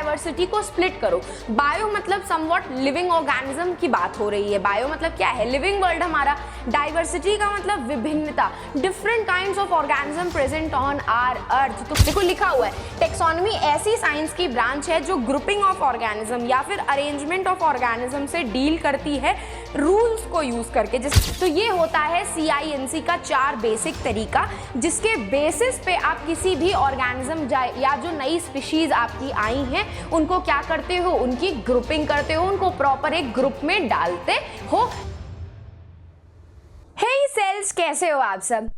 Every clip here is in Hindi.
बायोडाइवर्सिटी को स्प्लिट करो। बायो मतलब समवॉट लिविंग ऑर्गेनिज्म की बात हो रही है। बायो मतलब क्या है? लिविंग वर्ल्ड हमारा। डाइवर्सिटी का मतलब विभिन्नता, different kinds of organism present on our earth. तो देखो लिखा हुआ है टेक्सोनॉमी ऐसी साइंस की ब्रांच है जो ग्रुपिंग ऑफ ऑर्गेनिज्म या फिर अरेंजमेंट ऑफ ऑर्गेनिज्म से डील करती है रूल्स को यूज करके। तो ये होता है CINC का 4 बेसिक तरीका, जिसके बेसिस पे आप किसी भी ऑर्गेनिज्म या जो नई स्पीशीज आपकी आई हैं उनको क्या करते हो? उनकी ग्रुपिंग करते हो, उनको प्रॉपर एक ग्रुप में डालते हो। हे सेल्स, कैसे हो आप सब?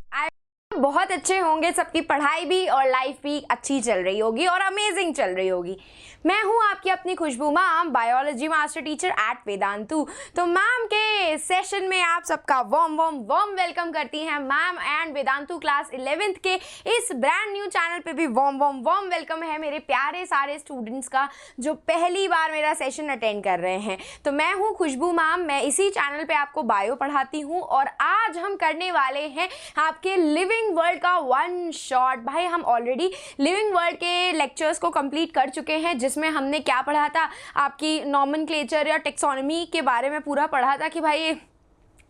बहुत अच्छे होंगे, सबकी पढ़ाई भी और लाइफ भी अच्छी चल रही होगी और अमेजिंग चल रही होगी। मैं हूं आपकी अपनी Khushboo ma'am, biology master teacher at Vedantu. तो मैम के सेशन में आप सबका वॉर्म वेलकम करती हैं ma'am. And Vedantu class 11th के इस ब्रांड न्यू चैनल पे भी वॉर्म वेलकम है मेरे प्यारे सारे स्टूडेंट्स का जो पहली बार मेरा सेशन अटेंड कर रहे हैं। तो मैं हूं खुशबू मैम, मैं इसी चैनल पे आपको बायो पढ़ाती हूँ और आज हम करने वाले हैं आपके लिविंग वर्ल्ड का वन शॉट। भाई हम ऑलरेडी लिविंग वर्ल्ड के लेक्चर्स को कंप्लीट कर चुके हैं, जिसमें हमने क्या पढ़ा था? आपकी नॉमेनक्लेचर या टेक्सोनॉमी के बारे में पूरा पढ़ा था कि भाई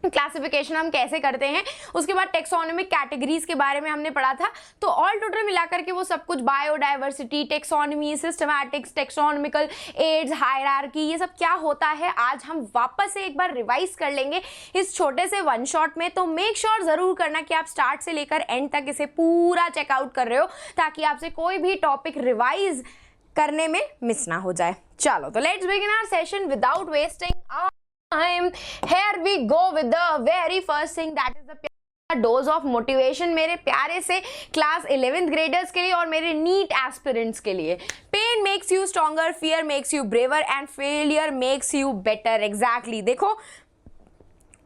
क्लासिफिकेशन हम कैसे करते हैं। उसके बाद टेक्सोनॉमिक कैटेगरीज के बारे में हमने पढ़ा था। तो ऑल टोटल मिलाकर के वो सब कुछ biodiversity, taxonomy, systematics, taxonomical aids, hierarchy, ये सब क्या होता है आज हम वापस से एक बार रिवाइज कर लेंगे इस छोटे से वन शॉट में। तो मेक श्योर जरूर करना कि आप स्टार्ट से लेकर एंड तक इसे पूरा चेकआउट कर रहे हो, ताकि आपसे कोई भी टॉपिक रिवाइज करने में मिस ना हो जाए। चलो तो let's begin our session without wasting time. Here we go with the very first thing, that is the dose of motivation मेरे प्यारे से क्लास 11th ग्रेडर्स के लिए और मेरे नीट एस्पिरेंट्स के लिए। Pain makes you stronger, fear makes you braver and failure makes you better. Exactly. देखो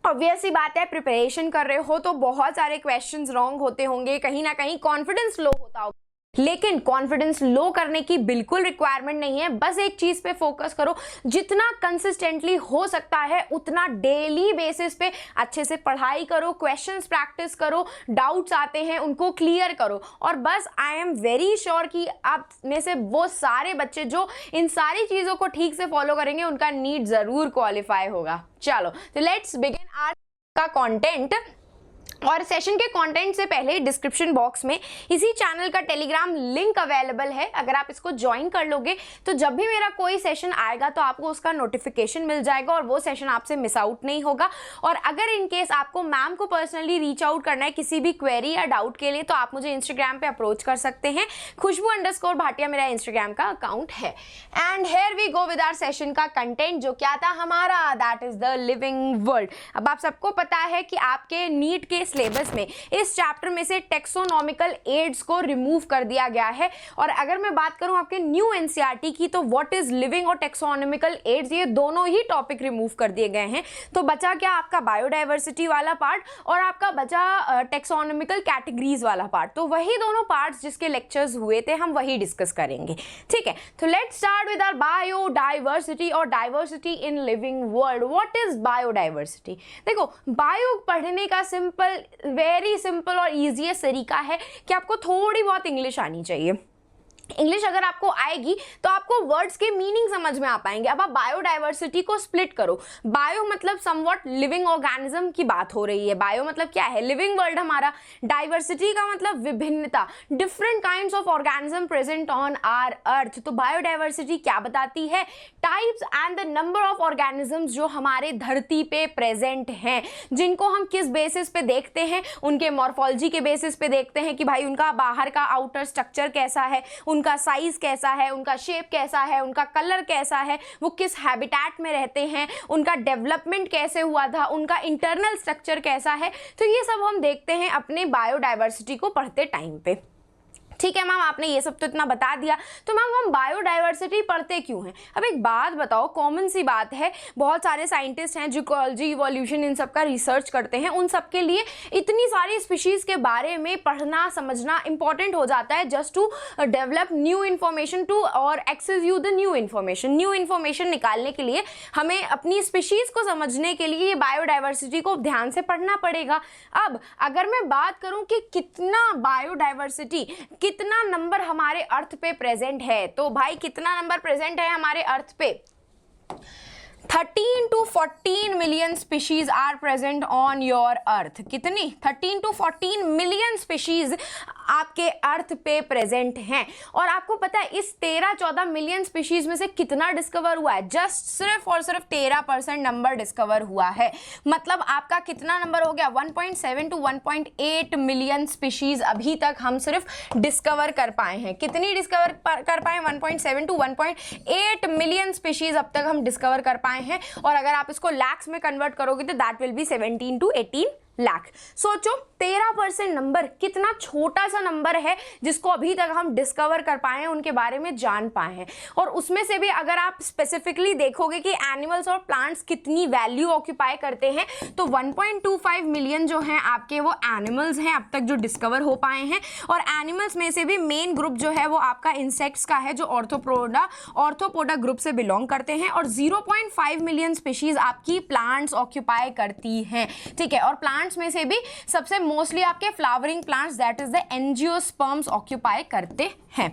ऑब्वियस सी बात है, प्रिपरेशन कर रहे हो तो बहुत सारे क्वेश्चंस रॉन्ग होते होंगे, कहीं ना कहीं कॉन्फिडेंस लो होता होगा, लेकिन कॉन्फिडेंस लो करने की बिल्कुल रिक्वायरमेंट नहीं है। बस एक चीज पे फोकस करो, जितना कंसिस्टेंटली हो सकता है उतना डेली बेसिस पे अच्छे से पढ़ाई करो, क्वेश्चंस प्रैक्टिस करो, डाउट्स आते हैं उनको क्लियर करो। और बस आई एम वेरी श्योर कि आप में से वो सारे बच्चे जो इन सारी चीजों को ठीक से फॉलो करेंगे उनका नीट जरूर क्वालिफाई होगा। चलो तो लेट्स बिगिन आवर का कंटेंट। और सेशन के कंटेंट से पहले डिस्क्रिप्शन बॉक्स में इसी चैनल का टेलीग्राम लिंक अवेलेबल है। अगर आप इसको ज्वाइन कर लोगे तो जब भी मेरा कोई सेशन आएगा तो आपको उसका नोटिफिकेशन मिल जाएगा और वो सेशन आपसे मिस आउट नहीं होगा। और अगर इन केस आपको मैम को पर्सनली रीच आउट करना है किसी भी क्वेरी या डाउट के लिए, तो आप मुझे इंस्टाग्राम पे अप्रोच कर सकते हैं। खुशबू_भाटिया मेरा इंस्टाग्राम का अकाउंट है। And here we go with our session का कंटेंट, जो क्या था हमारा, that is the living world. अब आप सबको पता है कि आपके नीट के सिलेबस में इस चैप्टर में से टेक्सोनॉमिकल एड्स को रिमूव कर दिया गया है। और अगर मैं बात करूं आपके न्यू एनसीईआरटी की, तो व्हाट इज लिविंग और टेक्सोनॉमिकल एड्स, ये दोनों ही टॉपिक रिमूव कर दिए गए हैं। तो बचा क्या? आपका बायोडाइवर्सिटी वाला पार्ट और आपका बचा टेक्सोनॉमिकल कैटेगरीज वाला पार्ट। तो वही दोनों पार्ट्स जिसके लेक्चर्स हुए थे हम वही डिस्कस करेंगे। ठीक है, तो let's start with our biodiversity और diversity in living world. What is biodiversity? देखो बायो पढ़ने का वेरी सिंपल और इजीएस्ट तरीका है कि आपको थोड़ी बहुत इंग्लिश आनी चाहिए। इंग्लिश अगर आपको आएगी तो आपको वर्ड्स के मीनिंग समझ में आ पाएंगे। अब आप बायोडाइवर्सिटी को स्प्लिट करो। बायो मतलब समवॉट लिविंग ऑर्गेनिज्म की बात हो रही है। बायो मतलब क्या है? लिविंग वर्ल्ड हमारा। डाइवर्सिटी का मतलब विभिन्नता, different kinds of organism present on our earth. तो बायोडाइवर्सिटी क्या बताती है? Types and the number of organisms जो हमारे धरती पे प्रेजेंट हैं, जिनको हम किस बेसिस पे देखते हैं, उनके मॉर्फोलॉजी के बेसिस पे देखते हैं कि भाई उनका बाहर का आउटर स्ट्रक्चर कैसा है, उनका साइज कैसा है, उनका शेप कैसा है, उनका कलर कैसा है, वो किस हैबिटेट में रहते हैं, उनका डेवलपमेंट कैसे हुआ था, उनका इंटरनल स्ट्रक्चर कैसा है। तो ये सब हम देखते हैं अपने बायोडाइवर्सिटी को पढ़ते टाइम पे। ठीक है मैम, आपने ये सब तो इतना बता दिया, तो मैम हम बायोडाइवर्सिटी पढ़ते क्यों हैं? अब एक बात बताओ, कॉमन सी बात है, बहुत सारे साइंटिस्ट हैं जो इकोलॉजी, इवोल्यूशन, इन सब का रिसर्च करते हैं। उन सब के लिए इतनी सारी स्पीशीज के बारे में पढ़ना समझना इंपॉर्टेंट हो जाता है, just to develop new information to और access you the new information. New information निकालने के लिए हमें अपनी स्पीशीज को समझने के लिए ये बायोडाइवर्सिटी को ध्यान से पढ़ना पड़ेगा। अब अगर मैं बात करूं कि कितना बायोडाइवर्सिटी, कितना नंबर हमारे अर्थ पे प्रेजेंट है। तो भाई कितना नंबर प्रेजेंट है हमारे अर्थ पे? 13 to 14 million species are present on your earth. कितनी? 13 to 14 मिलियन स्पीशीज आपके अर्थ पे प्रेजेंट हैं। और आपको पता है इस 13-14 मिलियन स्पीशीज में से कितना डिस्कवर हुआ है? जस्ट सिर्फ और सिर्फ 13% नंबर डिस्कवर हुआ है। मतलब आपका कितना नंबर हो गया? 1.7 to 1.8 मिलियन स्पीशीज अभी तक हम सिर्फ डिस्कवर कर पाए हैं। कितनी डिस्कवर कर पाए? 1.7 to 1.8 मिलियन स्पीशीज अब तक हम डिस्कवर कर पाए हैं। और अगर आप इसको लैक्स में कन्वर्ट करोगे तो that will be 17 to 18 lakh. सोचो 13% नंबर कितना छोटा सा नंबर है जिसको अभी तक हम डिस्कवर कर पाए हैं, उनके बारे में जान पाए हैं। और उसमें से भी अगर आप स्पेसिफिकली देखोगे कि एनिमल्स और प्लांट्स कितनी वैल्यू ऑक्यूपाई करते हैं, तो 1.25 मिलियन जो हैं आपके वो एनिमल्स हैं अब तक जो डिस्कवर हो पाए हैं। और एनिमल्स में से भी मेन ग्रुप जो है वो आपका इंसेक्ट्स का है, जो ऑर्थोपोडा ग्रुप से बिलोंग करते हैं। और 0.5 मिलियन स्पीशीज आपकी प्लांट्स ऑक्यूपाई करती हैं। ठीक है, और प्लांट्स में से भी सबसे मोस्टली आपके flowering plants that is the angiosperms occupy करते हैं।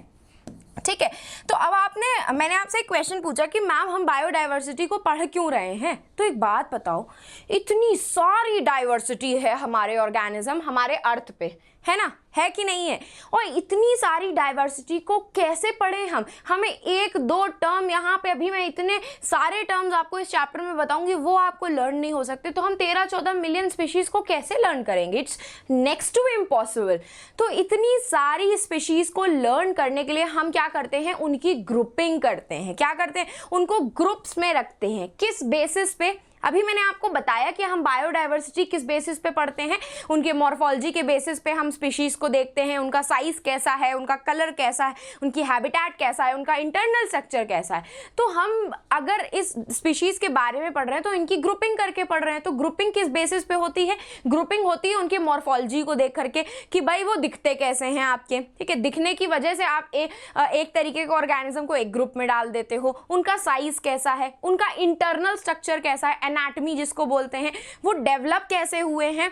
ठीक है, तो अब मैंने आपसे एक क्वेश्चन पूछा कि मैम हम बायोडाइवर्सिटी को पढ़ क्यों रहे हैं? तो एक बात बताओ, इतनी सारी डाइवर्सिटी है हमारे ऑर्गेनिज्म हमारे अर्थ पे, है ना, है कि नहीं है? और इतनी सारी डाइवर्सिटी को कैसे पढ़ें हम? हमें एक दो टर्म यहाँ पे, अभी मैं इतने सारे टर्म्स आपको इस चैप्टर में बताऊंगी, वो आपको लर्न नहीं हो सकते। तो हम 13-14 मिलियन स्पीशीज को कैसे लर्न करेंगे? It's next to impossible. तो इतनी सारी स्पीशीज को लर्न करने के लिए हम क्या करते हैं? उनकी ग्रुपिंग करते हैं। क्या करते हैं? उनको ग्रुप्स में रखते हैं। किस बेसिस पे? अभी मैंने आपको बताया कि हम बायोडाइवर्सिटी किस बेसिस पे पढ़ते हैं। उनके मॉर्फोलॉजी के बेसिस पे हम स्पीशीज को देखते हैं, उनका साइज कैसा है, उनका कलर कैसा है, उनकी हैबिटेट कैसा है, उनका इंटरनल स्ट्रक्चर कैसा है। तो हम अगर इस स्पीशीज के बारे में पढ़ रहे हैं तो इनकी ग्रुपिंग करके पढ़ रहे हैं। तो ग्रुपिंग किस बेसिस पे होती है? ग्रुपिंग होती है उनके मॉर्फोलॉजी को देख करके कि भाई वो दिखते कैसे हैं आपके। ठीक है, दिखने की वजह से आप एक तरीके के ऑर्गेनिज्म को एक ग्रुप में डाल देते हो। उनका साइज कैसा है, उनका इंटरनल स्ट्रक्चर कैसा है, एनाटॉमी जिसको बोलते हैं, वो डेवलप कैसे हुए हैं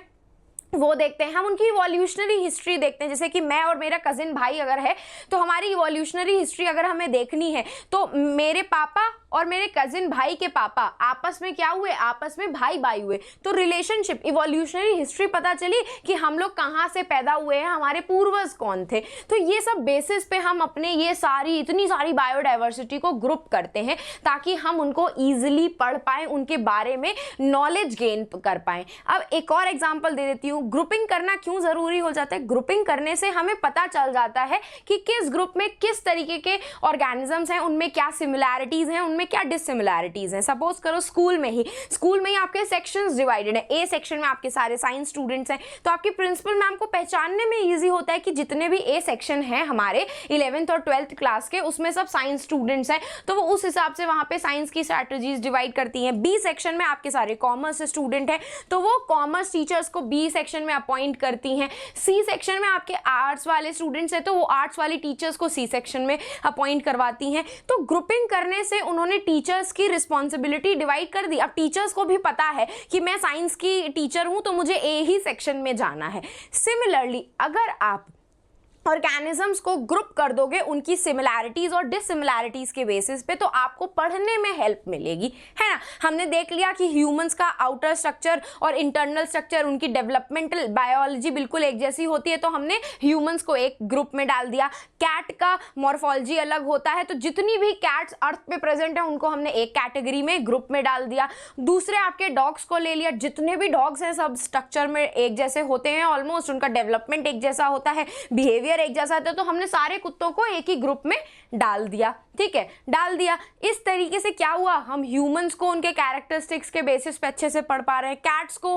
वो देखते हैं। हम उनकी इवोल्यूशनरी हिस्ट्री देखते हैं। जैसे कि मैं और मेरा कजिन भाई अगर है तो हमारी इवोल्यूशनरी हिस्ट्री अगर हमें देखनी है तो मेरे पापा और मेरे कजिन भाई के पापा आपस में क्या हुए? आपस में भाई भाई हुए। तो रिलेशनशिप, इवोल्यूशनरी हिस्ट्री पता चली कि हम लोग कहाँ से पैदा हुए हैं, हमारे पूर्वज कौन थे। तो ये सब बेसिस पे हम अपने ये इतनी सारी बायोडाइवर्सिटी को ग्रुप करते हैं ताकि हम उनको ईजिली पढ़ पाएं, उनके बारे में नॉलेज गेन कर पाएं। अब एक और एग्जाम्पल दे देती हूँ। ग्रुपिंग करना क्यों जरूरी हो जाता है? ग्रुपिंग करने से हमें पता चल जाता है कि किस ग्रुप में किस तरीके के ऑर्गेनिजम्स हैं, उनमें क्या सिमिलैरिटीज हैं, उनमें क्या डिससिमिलैरिटीज हैं। सपोज करो स्कूल में ही आपके सेक्शंस डिवाइडेड है। ए सेक्शन में आपके सारे साइंस स्टूडेंट्स हैं, तो आपके प्रिंसिपल मैम को पहचानने में ईजी होता है कि जितने भी ए सेक्शन है हमारे 11th और 12th क्लास के, उसमें सब साइंस स्टूडेंट्स हैं। तो वो उस हिसाब से वहां पे साइंस की स्ट्रैटेजीज डिवाइड करती हैं। बी सेक्शन में आपके सारे कॉमर्स स्टूडेंट हैं, तो वो कॉमर्स टीचर्स को बी सेक्शन में अपॉइंट करती हैं। सी सेक्शन में आपके आर्ट्स वाले स्टूडेंट्स हैं, तो वो आर्ट्स वाली टीचर्स को सी सेक्शन में अपॉइंट करवाती हैं। तो ग्रुपिंग करने से उन्होंने टीचर्स की रिस्पॉन्सिबिलिटी डिवाइड कर दी। अब टीचर्स को भी पता है कि मैं साइंस की टीचर हूं तो मुझे ए ही सेक्शन में जाना है। सिमिलरली अगर आप ऑर्गेनिजम्स को ग्रुप कर दोगे उनकी सिमिलैरिटीज और डिससिमिलैरिटीज के बेसिस पे, तो आपको पढ़ने में हेल्प मिलेगी, है ना। हमने देख लिया कि ह्यूमंस का आउटर स्ट्रक्चर और इंटरनल स्ट्रक्चर, उनकी डेवलपमेंटल बायोलॉजी बिल्कुल एक जैसी होती है, तो हमने ह्यूमंस को एक ग्रुप में डाल दिया। कैट का मॉर्फोलॉजी अलग होता है, तो जितनी भी कैट्स अर्थ पे प्रेजेंट है उनको हमने एक कैटेगरी में ग्रुप में डाल दिया। दूसरे आपके डॉग्स को ले लिया, जितने भी डॉग्स हैं सब स्ट्रक्चर में एक जैसे होते हैं ऑलमोस्ट, उनका डेवलपमेंट एक जैसा होता है, बिहेवियर एक जैसा था, तो हमने सारे कुत्तों को एक ही ग्रुप में डाल दिया। ठीक है, डाल दिया। इस तरीके से क्या हुआ, हम ह्यूमंस को उनके कैरेक्टरिस्टिक्स के बेसिस पे अच्छे से पढ़ पा रहे हैं, कैट्स को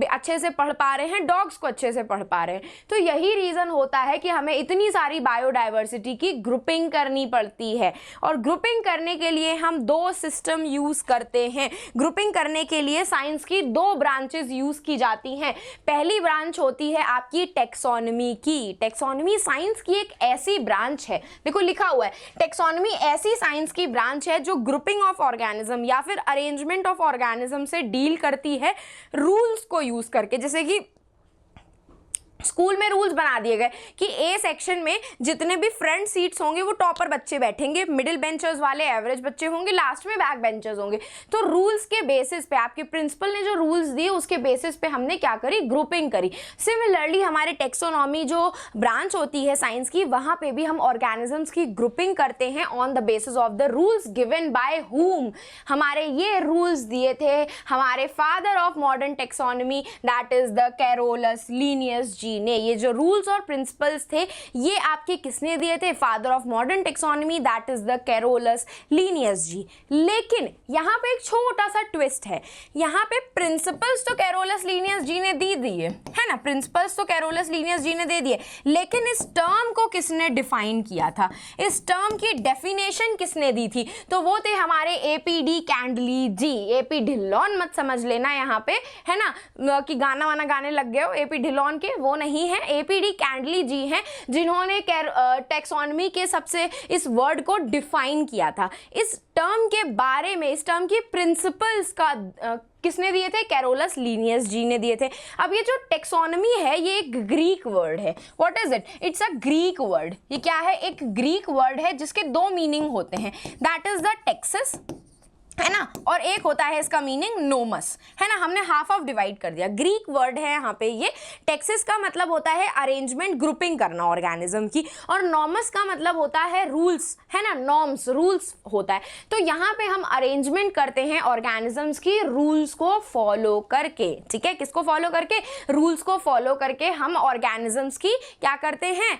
अच्छे से पढ़ पा रहे हैं, डॉग्स को अच्छे से पढ़ पा रहे हैं। तो यही रीजन होता है कि हमें इतनी सारी बायोडाइवर्सिटी की ग्रुपिंग करनी पड़ती है। और ग्रुपिंग करने के लिए हम दो सिस्टम यूज करते हैं। ग्रुपिंग करने के लिए साइंस की दो ब्रांचेस यूज की जाती हैं। पहली ब्रांच होती है आपकी टेक्सोनॉमी की। टेक्सोनॉमी साइंस की एक ऐसी ब्रांच है, देखो लिखा हुआ है, टेक्सोनॉमी ऐसी साइंस की ब्रांच है जो ग्रुपिंग ऑफ ऑर्गेनिज्म या फिर अरेंजमेंट ऑफ ऑर्गेनिज्म से डील करती है रूल्स को यूज करके। जैसे कि स्कूल में रूल्स बना दिए गए कि ए सेक्शन में जितने भी फ्रंट सीट्स होंगे वो टॉपर बच्चे बैठेंगे, मिडिल बेंचर्स वाले एवरेज बच्चे होंगे, लास्ट में बैक बेंचर्स होंगे। तो रूल्स के बेसिस पे, आपके प्रिंसिपल ने जो रूल्स दिए उसके बेसिस पे हमने क्या करी, ग्रुपिंग करी। सिमिलरली हमारे टेक्सोनॉमी जो ब्रांच होती है साइंस की, वहां पे भी हम ऑर्गेनिजम्स की ग्रुपिंग करते हैं on the basis of the rules given by whom. हमारे ये रूल्स दिए थे हमारे father of modern taxonomy, that is the Carolus Linnaeus ji ने। ये जो रूल्स और प्रिंसिपल्स थे ये आपके किसने दिए थे, father of modern taxonomy, that is the Carolus Linnaeus ji. लेकिन यहाँ पे एक छोटा सा ट्विस्ट है, यहाँ पे प्रिंसिपल्स तो कैरोलस लीनियस जी ने दी दिए है ना, प्रिंसिपल्स तो कैरोलस लीनियस जी ने दे दिए, लेकिन इस टर्म को किसने डिफाइन किया था, इस टर्म की डेफिनेशन किसने दी थी, तो वो थे हमारे एपीडी कैंडली जी। एपी ढिल्लोन मत समझ लेना यहाँ पे है ना कि गाना वाना गाने लग गए हो एपी ढिल्लोन के, वो नहीं है, एपीडी कैंडली जी हैं जिन्होंने टेक्सोनॉमी के सबसे इस वर्ड को डिफाइन किया था। इस टर्म के बारे में, इस टर्म की प्रिंसिपल्स का किसने दिए थे, कैरोलस लीनियस जी ने दिए थे। अब ये जो टेक्सोनॉमी है ये एक ग्रीक वर्ड है। What is it, it's a Greek word. ये क्या है, एक ग्रीक वर्ड है जिसके दो मीनिंग होते हैं, दैट इज द टेक्सिस है ना, और एक होता है इसका मीनिंग नोमस है ना। हमने हाफ ऑफ डिवाइड कर दिया, ग्रीक वर्ड है यहाँ पे ये। टेक्सिस का मतलब होता है अरेंजमेंट, ग्रुपिंग करना ऑर्गेनिज्म की, और नॉमस का मतलब होता है रूल्स है ना, नॉर्म्स रूल्स होता है। तो यहाँ पे हम अरेंजमेंट करते हैं ऑर्गेनिजम्स की रूल्स को फॉलो करके, ठीक है, किसको फॉलो करके, रूल्स को फॉलो करके हम ऑर्गेनिजम्स की क्या करते हैं,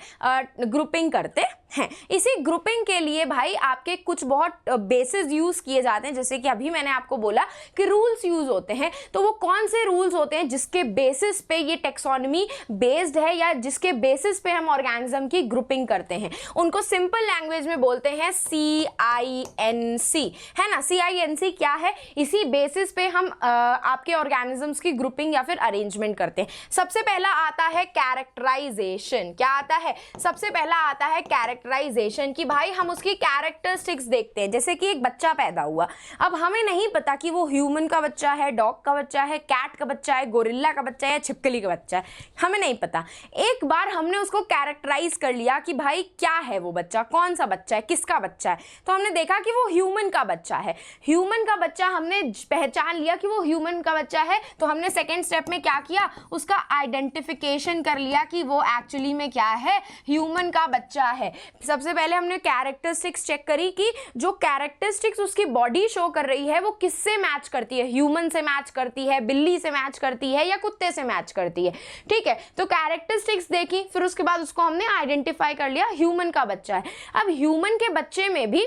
ग्रुपिंग करते हैं। इसी ग्रुपिंग के लिए भाई आपके कुछ बहुत बेसिस यूज किए जाते हैं, जैसे कि अभी मैंने आपको बोला कि रूल्स यूज होते हैं। तो वो कौन से रूल्स होते हैं जिसके बेसिस पे ये टेक्सोनॉमी बेस्ड है, या जिसके बेसिस पे हम ऑर्गेनिज्म की ग्रुपिंग करते हैं, उनको सिंपल लैंग्वेज में बोलते हैं CINC है ना। CINC क्या है, इसी बेसिस पे हम आपके ऑर्गेनिजम्स की ग्रुपिंग या फिर अरेंजमेंट करते हैं। सबसे पहला आता है कैरेक्टराइजेशन। क्या आता है, सबसे पहला आता है कैरेक्टराइजेशन, कि भाई हम उसकी कैरेक्टरिस्टिक्स देखते हैं। जैसे कि एक बच्चा पैदा हुआ, अब हमें नहीं पता कि वो ह्यूमन का बच्चा है, डॉग का बच्चा है, कैट का बच्चा है, गोरिल्ला का बच्चा है या छिपकली का बच्चा है, हमें नहीं पता। एक बार हमने उसको कैरेक्टराइज कर लिया कि भाई क्या है वो बच्चा, कौन सा बच्चा है, किसका बच्चा है, तो हमने देखा कि वो ह्यूमन का बच्चा है। ह्यूमन का बच्चा हमने पहचान लिया कि वो ह्यूमन का बच्चा है, तो हमने सेकेंड स्टेप में क्या किया, उसका आइडेंटिफिकेशन कर लिया कि वो एक्चुअली में क्या है, ह्यूमन का बच्चा है। सबसे पहले हमने कैरेक्टरिस्टिक्स चेक करी कि जो कैरेक्टरिस्टिक्स उसकी बॉडी शो कर रही है वो किससे मैच करती है, ह्यूमन से मैच करती है, बिल्ली से मैच करती है या कुत्ते से मैच करती है। ठीक है, तो कैरेक्टरिस्टिक्स देखी, फिर उसके बाद उसको हमने आइडेंटिफाई कर लिया ह्यूमन का बच्चा है। अब ह्यूमन के बच्चे में भी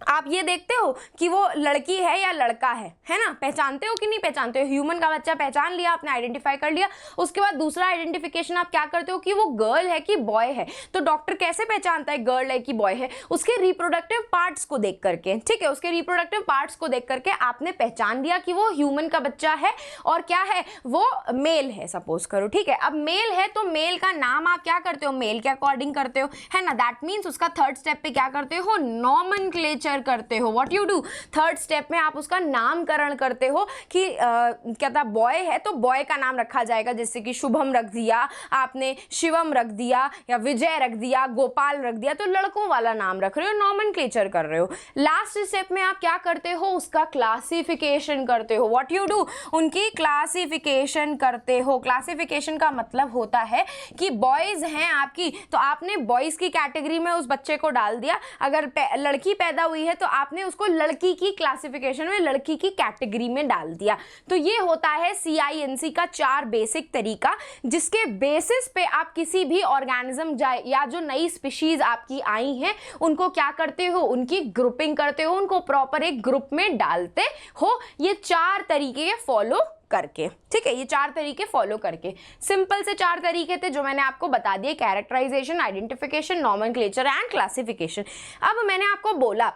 आप ये देखते हो कि वो लड़की है या लड़का है ना, पहचानते हो कि नहीं पहचानते हो। ह्यूमन का बच्चा पहचान लिया आपने, आइडेंटिफाई कर लिया, उसके बाद दूसरा आइडेंटिफिकेशन आप क्या करते हो कि वो गर्ल है कि बॉय है। तो डॉक्टर कैसे पहचानता है गर्ल है कि बॉय है, उसके रिप्रोडक्टिव पार्ट्स को देख करके, ठीक है, उसके रिप्रोडक्टिव पार्ट्स को देख करके आपने पहचान लिया कि वो ह्यूमन का बच्चा है और क्या है, वो मेल है सपोज करो। ठीक है, अब मेल है तो मेल का नाम आप क्या करते हो, मेल के अकॉर्डिंग करते हो, है ना। दैट मीन्स उसका थर्ड स्टेप पे क्या करते हो, नॉमेनक्लेचर करते हो। What you do, third step में आप उसका नामकरण करते हो कि क्या था, बॉय है तो बॉय का नाम रखा जाएगा, जैसे कि शुभम रख दिया आपने, शिवम रख दिया या विजय रख दिया, गोपाल रख दिया, तो लड़कों वाला नाम रख रहे हो, नॉमेनक्लेचर कर रहे हो। लास्ट स्टेप में आप क्या करते हो, उसका क्लासिफिकेशन करते हो। व्हाट यू डू, उनकी क्लासिफिकेशन करते हो। क्लासिफिकेशन का मतलब होता है कि बॉयज हैं आपकी, तो आपने बॉयज की कैटेगरी में उस बच्चे को डाल दिया। अगर लड़की पैदा हुई है तो आपने उसको लड़की की क्लासिफिकेशन में, लड़की की कैटेगरी में डाल दिया। तो ये होता है CINC का 4 बेसिक तरीका, जिसके बेसिस पे आप किसी भी ऑर्गेनिज्म या जो नई स्पीशीज आपकी आई हैं उनको क्या करते हो, उनकी ग्रुपिंग करते हो, उनको प्रॉपर एक ग्रुप में डालते हो, ये 4 तरीके फॉलो करके। ठीक है, ये 4 तरीके फॉलो करके, सिंपल से 4 तरीके थे जो मैंने आपको बता दिए, characterisation, identification, nomenclature and classification. अब मैंने आपको बोला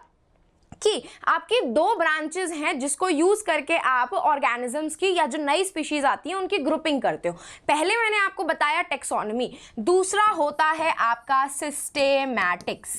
कि आपकी 2 ब्रांचेस हैं जिसको यूज करके आप ऑर्गेनिजम्स की या जो नई स्पीशीज आती है उनकी ग्रुपिंग करते हो। पहले मैंने आपको बताया टेक्सोनॉमी, दूसरा होता है आपका सिस्टेमैटिक्स।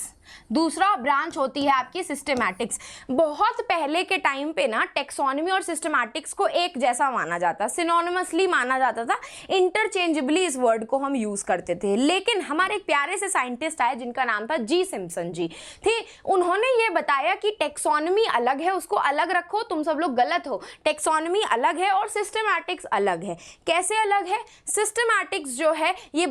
दूसरा ब्रांच होती है आपकी सिस्टमैटिक्स। बहुत पहले के टाइम पे ना टेक्सोनॉमी और सिस्टमैटिक्स को एक जैसा माना जाता, सिनोनिमसली माना जाता था, इंटरचेंजेबली इस वर्ड को हम यूज करते थे। लेकिन हमारे एक प्यारे से साइंटिस्ट आए जिनका नाम था जी सिम्पसन जी थे। उन्होंने ये बताया कि टेक्सोनॉमी अलग है, उसको अलग रखो, तुम सब लोग गलत हो। टेक्सोनॉमी अलग है और सिस्टमैटिक्स अलग है। कैसे अलग है? सिस्टमैटिक्स जो है ये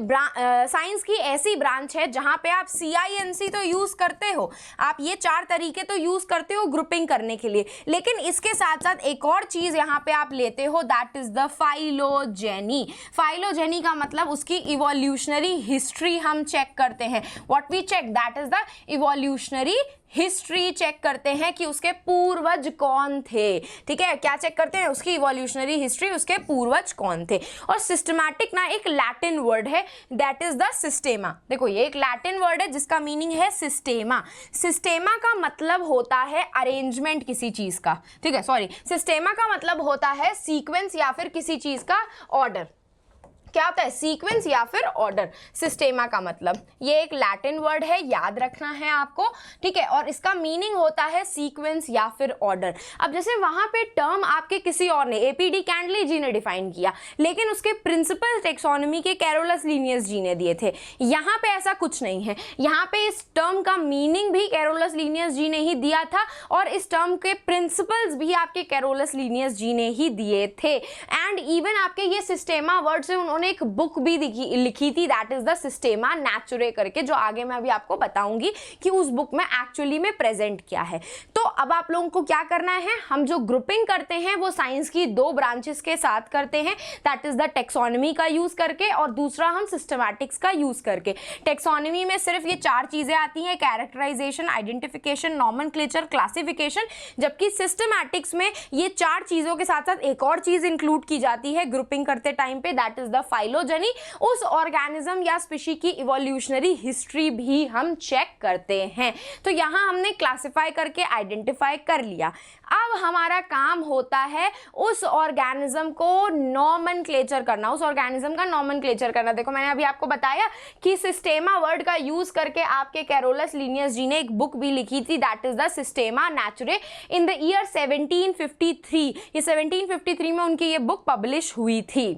साइंस की ऐसी ब्रांच है जहां पे आप CINC तो यूज करते हो, आप ये 4 तरीके तो यूज करते हो ग्रुपिंग करने के लिए, लेकिन इसके साथ साथ एक और चीज यहां पे आप लेते हो, that is the phylogeny. Phylogeny का मतलब उसकी इवोल्यूशनरी हिस्ट्री हम चेक करते हैं। What we check, that is the evolutionary history check करते हैं कि उसके पूर्वज कौन थे। ठीक है, क्या चेक करते हैं? उसकी इवोल्यूशनरी हिस्ट्री, उसके पूर्वज कौन थे। और सिस्टमैटिक ना एक लैटिन वर्ड है, दैट इज द सिस्टेमा। देखो ये एक लैटिन वर्ड है जिसका मीनिंग है सिस्टेमा। सिस्टेमा का मतलब होता है अरेंजमेंट किसी चीज का। ठीक है, सॉरी, सिस्टेमा का मतलब होता है सीक्वेंस या फिर किसी चीज का ऑर्डर। क्या होता है? सीक्वेंस या फिर ऑर्डर। सिस्टेमा का मतलब ये एक लैटिन वर्ड है, याद रखना है आपको। ठीक है, और इसका मीनिंग होता है सीक्वेंस या फिर ऑर्डर। अब जैसे वहां पे टर्म आपके किसी और ने, APD कैंडली जी ने डिफाइन किया, लेकिन उसके प्रिंसिपल टेक्सोनॉमी के कैरोलस लीनियस जी ने दिए थे। यहाँ पे ऐसा कुछ नहीं है। यहाँ पे इस टर्म का मीनिंग भी कैरोलस लीनियस जी ने ही दिया था और इस टर्म के प्रिंसिपल्स भी आपके कैरोलस लीनियस जी ने ही दिए थे। एंड इवन आपके ये सिस्टेमा वर्ड से उन्होंने एक बुक भी लिखी थी, दैट इज द सिस्टेमा नेचुरे करके, जो आगे मैं अभी आपको बताऊंगी कि उस बुक में एक्चुअली में प्रेजेंट क्या है। तो अब आप लोगों को क्या करना है, हम जो ग्रुपिंग करते हैं वो साइंस की 2 ब्रांचेस के साथ करते हैं, दैट इज द टेक्सोनॉमी का यूज करके और दूसरा हम सिस्टमैटिक्स का यूज करके। टेक्सोनॉमी में सिर्फ ये 4 चीजें आती हैं, कैरेक्टराइजेशन, आइडेंटिफिकेशन, नॉमेनक्लेचर, क्लासिफिकेशन, जबकि सिस्टमैटिक्स में ये 4 चीजों के साथ साथ एक और चीज इंक्लूड की जाती है ग्रुपिंग करते टाइम पे, दैट इज द फाइलोजेनी। उस ऑर्गेनिज्म या स्पीशी की इवोल्यूशनरी हिस्ट्री भी हम चेक करते हैं। तो यहां हमने क्लासिफाई करके आइडेंटिफाई कर लिया। अब हमारा काम होता है उस ऑर्गेनिज्म को नॉमेनक्लेचर करना, उस ऑर्गेनिज्म का नॉमेनक्लेचर करना। देखो मैंने अभी आपको बताया कि सिस्टेमा वर्ड का यूज करके आपके कैरोलस लीनियस जी ने एक बुक भी लिखी थी, that is the Systema Naturae, in the year 1753। ये 1753 में उनकी ये बुक पब्लिश हुई थी।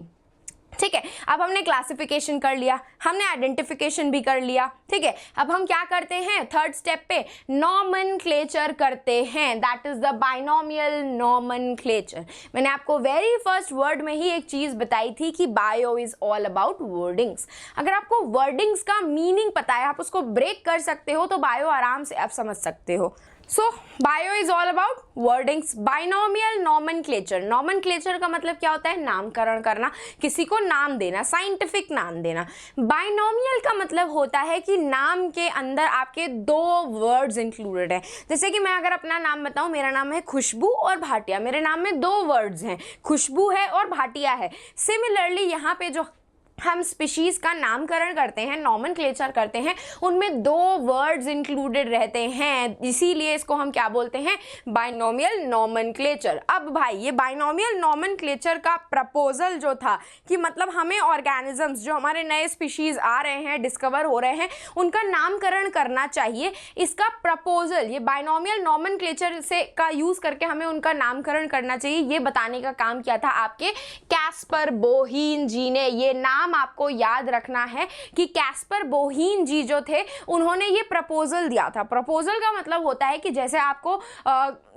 ठीक है, अब हमने क्लासिफिकेशन कर लिया, हमने आइडेंटिफिकेशन भी कर लिया। ठीक है, अब हम क्या करते हैं? 3rd स्टेप पे नॉमेनक्लेचर करते हैं, that is the binomial nomenclature. मैंने आपको वेरी फर्स्ट वर्ड में ही एक चीज बताई थी कि bio is all about wordings. अगर आपको वर्डिंग्स का मीनिंग पता है, आप उसको ब्रेक कर सकते हो, तो बायो आराम से आप समझ सकते हो। So bio is all about wordings. Binomial nomenclature, nomenclature का मतलब क्या होता है? नामकरण करना, किसी को नाम देना, साइंटिफिक नाम देना। बाइनोमियल का मतलब होता है कि नाम के अंदर आपके 2 वर्ड्स इंक्लूडेड है। जैसे कि मैं अगर अपना नाम बताऊं, मेरा नाम है खुशबू और भाटिया, मेरे नाम में 2 वर्ड्स हैं, खुशबू है और भाटिया है। सिमिलरली यहाँ पे जो हम स्पीशीज का नामकरण करते हैं, नॉमेनक्लेचर करते हैं, उनमें 2 वर्ड्स इंक्लूडेड रहते हैं, इसीलिए इसको हम क्या बोलते हैं? Binomial nomenclature. अब भाई ये बाइनोमियल नॉमेनक्लेचर का प्रपोजल जो था कि मतलब हमें ऑर्गेनिजम्स जो हमारे नए स्पीशीज आ रहे हैं, डिस्कवर हो रहे हैं, उनका नामकरण करना चाहिए। इसका प्रपोजल, ये बाइनोमियल नॉमेनक्लेचर से का यूज करके हमें उनका नामकरण करना चाहिए, ये बताने का काम किया था आपके कैस्पर बोहीन जी ने। ये नाम आपको याद रखना है कि कैस्पर बोहीन जी जो थे, उन्होंने ये प्रपोजल दिया था। प्रपोजल का मतलब होता है कि जैसे आपको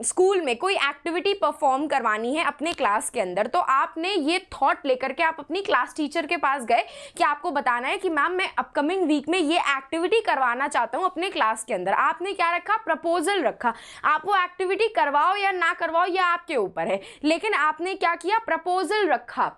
स्कूल में कोई एक्टिविटी परफॉर्म करवानी है अपने क्लास के अंदर, तो आपने ये थॉट लेकर के आप अपनी क्लास टीचर के पास गए कि आपको बताना है कि मैम मैं अपकमिंग वीक में ये एक्टिविटी करवाना चाहता हूँ अपने क्लास के अंदर। आपने क्या रखा? प्रपोजल रखा। आप वो एक्टिविटी करवाओ या ना करवाओ ये आपके ऊपर है, लेकिन आपने क्या किया? प्रपोजल रखा।